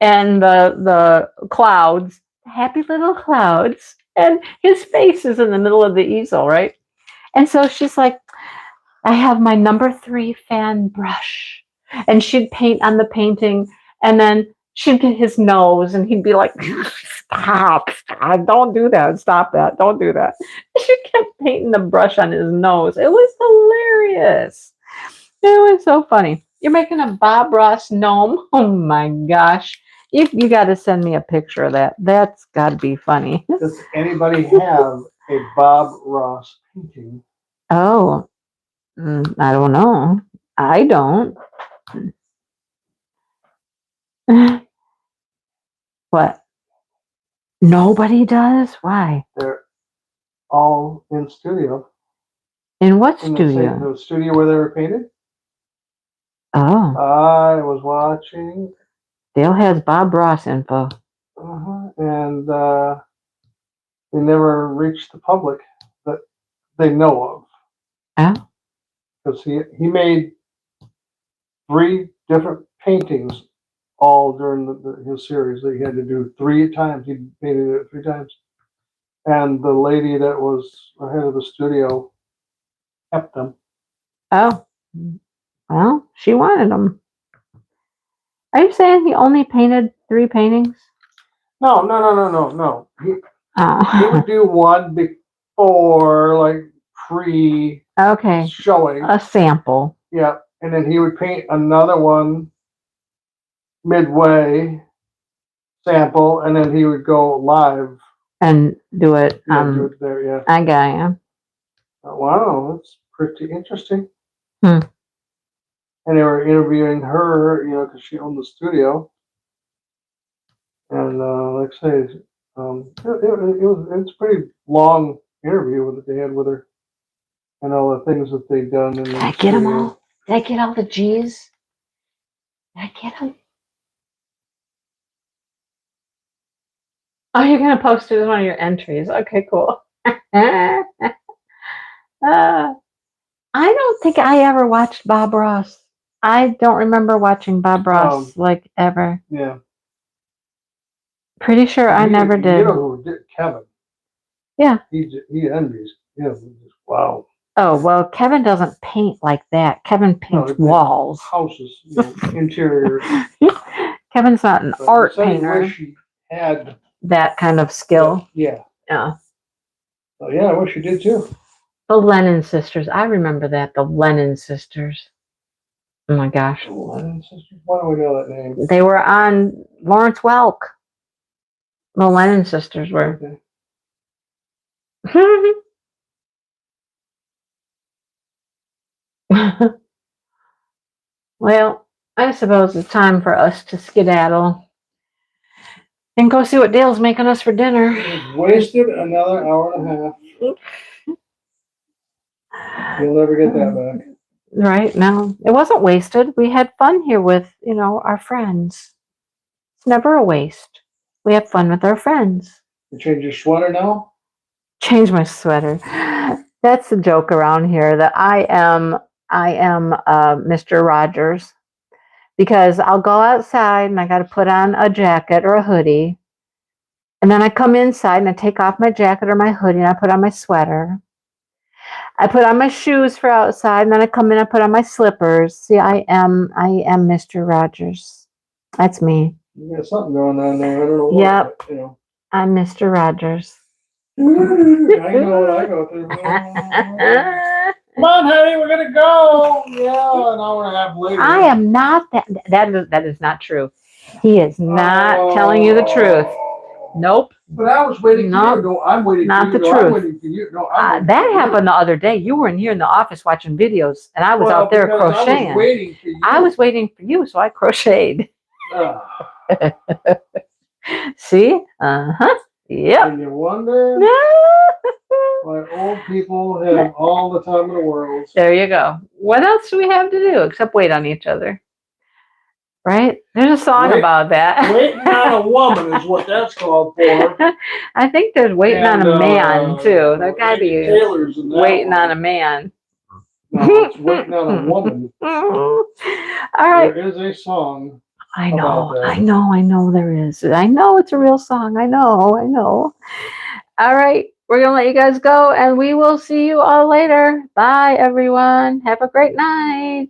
And the clouds. Happy little clouds, and his face is in the middle of the easel, right? And so she's like, I have my number 3 fan brush, and she'd paint on the painting, and then she'd get his nose, and he'd be like, stop, don't do that, stop that, don't do that. She kept painting the brush on his nose. It was hilarious. It was so funny. You're making a Bob Ross gnome? Oh my gosh. You got to send me a picture of that. That's got to be funny. Does anybody have a Bob Ross painting? Oh, I don't know. I don't. What? Nobody does? Why? They're all in studio. In what studio? The studio where they were painted. Oh. I was watching. Dale has Bob Ross info. And they never reached the public that they know of. Oh. Because he made 3 different paintings all during his series that he had to do 3 times. He painted it 3 times. And the lady that was head of the studio kept them. Oh. Well, she wanted them. Are you saying he only painted 3 paintings? No. He would do one before, like pre-showing. A sample. Yeah, and then he would paint another one midway sample, and then he would go live and do it. Do it there. Yeah, I got you. Wow, that's pretty interesting. Hmm. And they were interviewing her, because she owned the studio. And like I say, it's a pretty long interview that they had with her, and all the things that they've done. Did I get them all? Did I get all the G's? Did I get them? Oh, you're gonna post it as one of your entries. Okay, cool. I don't think I ever watched Bob Ross. I don't remember watching Bob Ross like ever. Yeah. Pretty sure I never did. You know who did? Kevin. Yeah. He envies. Yeah. Wow. Oh, well, Kevin doesn't paint like that. Kevin paints walls. Houses, interiors. Kevin's not an art painter. Wish he had that kind of skill. Yeah. Yeah. Oh, yeah, I wish he did too. The Lennon sisters. I remember that. The Lennon sisters. Oh my gosh. Lennon sisters? Why do we know that name? They were on Lawrence Welk. The Lennon sisters were. Okay. Well, I suppose it's time for us to skedaddle and go see what Dale's making us for dinner. We've wasted another hour and a half. You'll never get that back. Right? No, it wasn't wasted. We had fun here with, our friends. It's never a waste. We have fun with our friends. You change your sweater now? Change my sweater. That's the joke around here that I am Mr. Rogers, because I'll go outside and I got to put on a jacket or a hoodie, and then I come inside and I take off my jacket or my hoodie and I put on my sweater. I put on my shoes for outside, and then I come in and put on my slippers. See, I am Mr. Rogers. That's me. You got something going on there. I don't know what. Yep. But, I'm Mr. Rogers. I know what I go through. Come on, honey, we're gonna go. Yeah, an hour and a half later. I am not that. That is not true. He is not telling you the truth. Nope. But I was waiting for you. No, I'm waiting not for you. the No, truth. I'm waiting for you. No, that happened the other day. You were in here in the office watching videos, and I was out there crocheting. I was waiting for you. I was waiting for you, so I crocheted. See? Yep. And you wonder why old people have all the time in the world. There you go. What else do we have to do except wait on each other? Right? There's a song about that. Waiting on a woman is what that's called for. I think there's waiting on a man, too. There got to be waiting on a man. No, it's waiting on a woman. All right. There is a song. I know there is. I know it's a real song. I know. All right. We're going to let you guys go, and we will see you all later. Bye, everyone. Have a great night.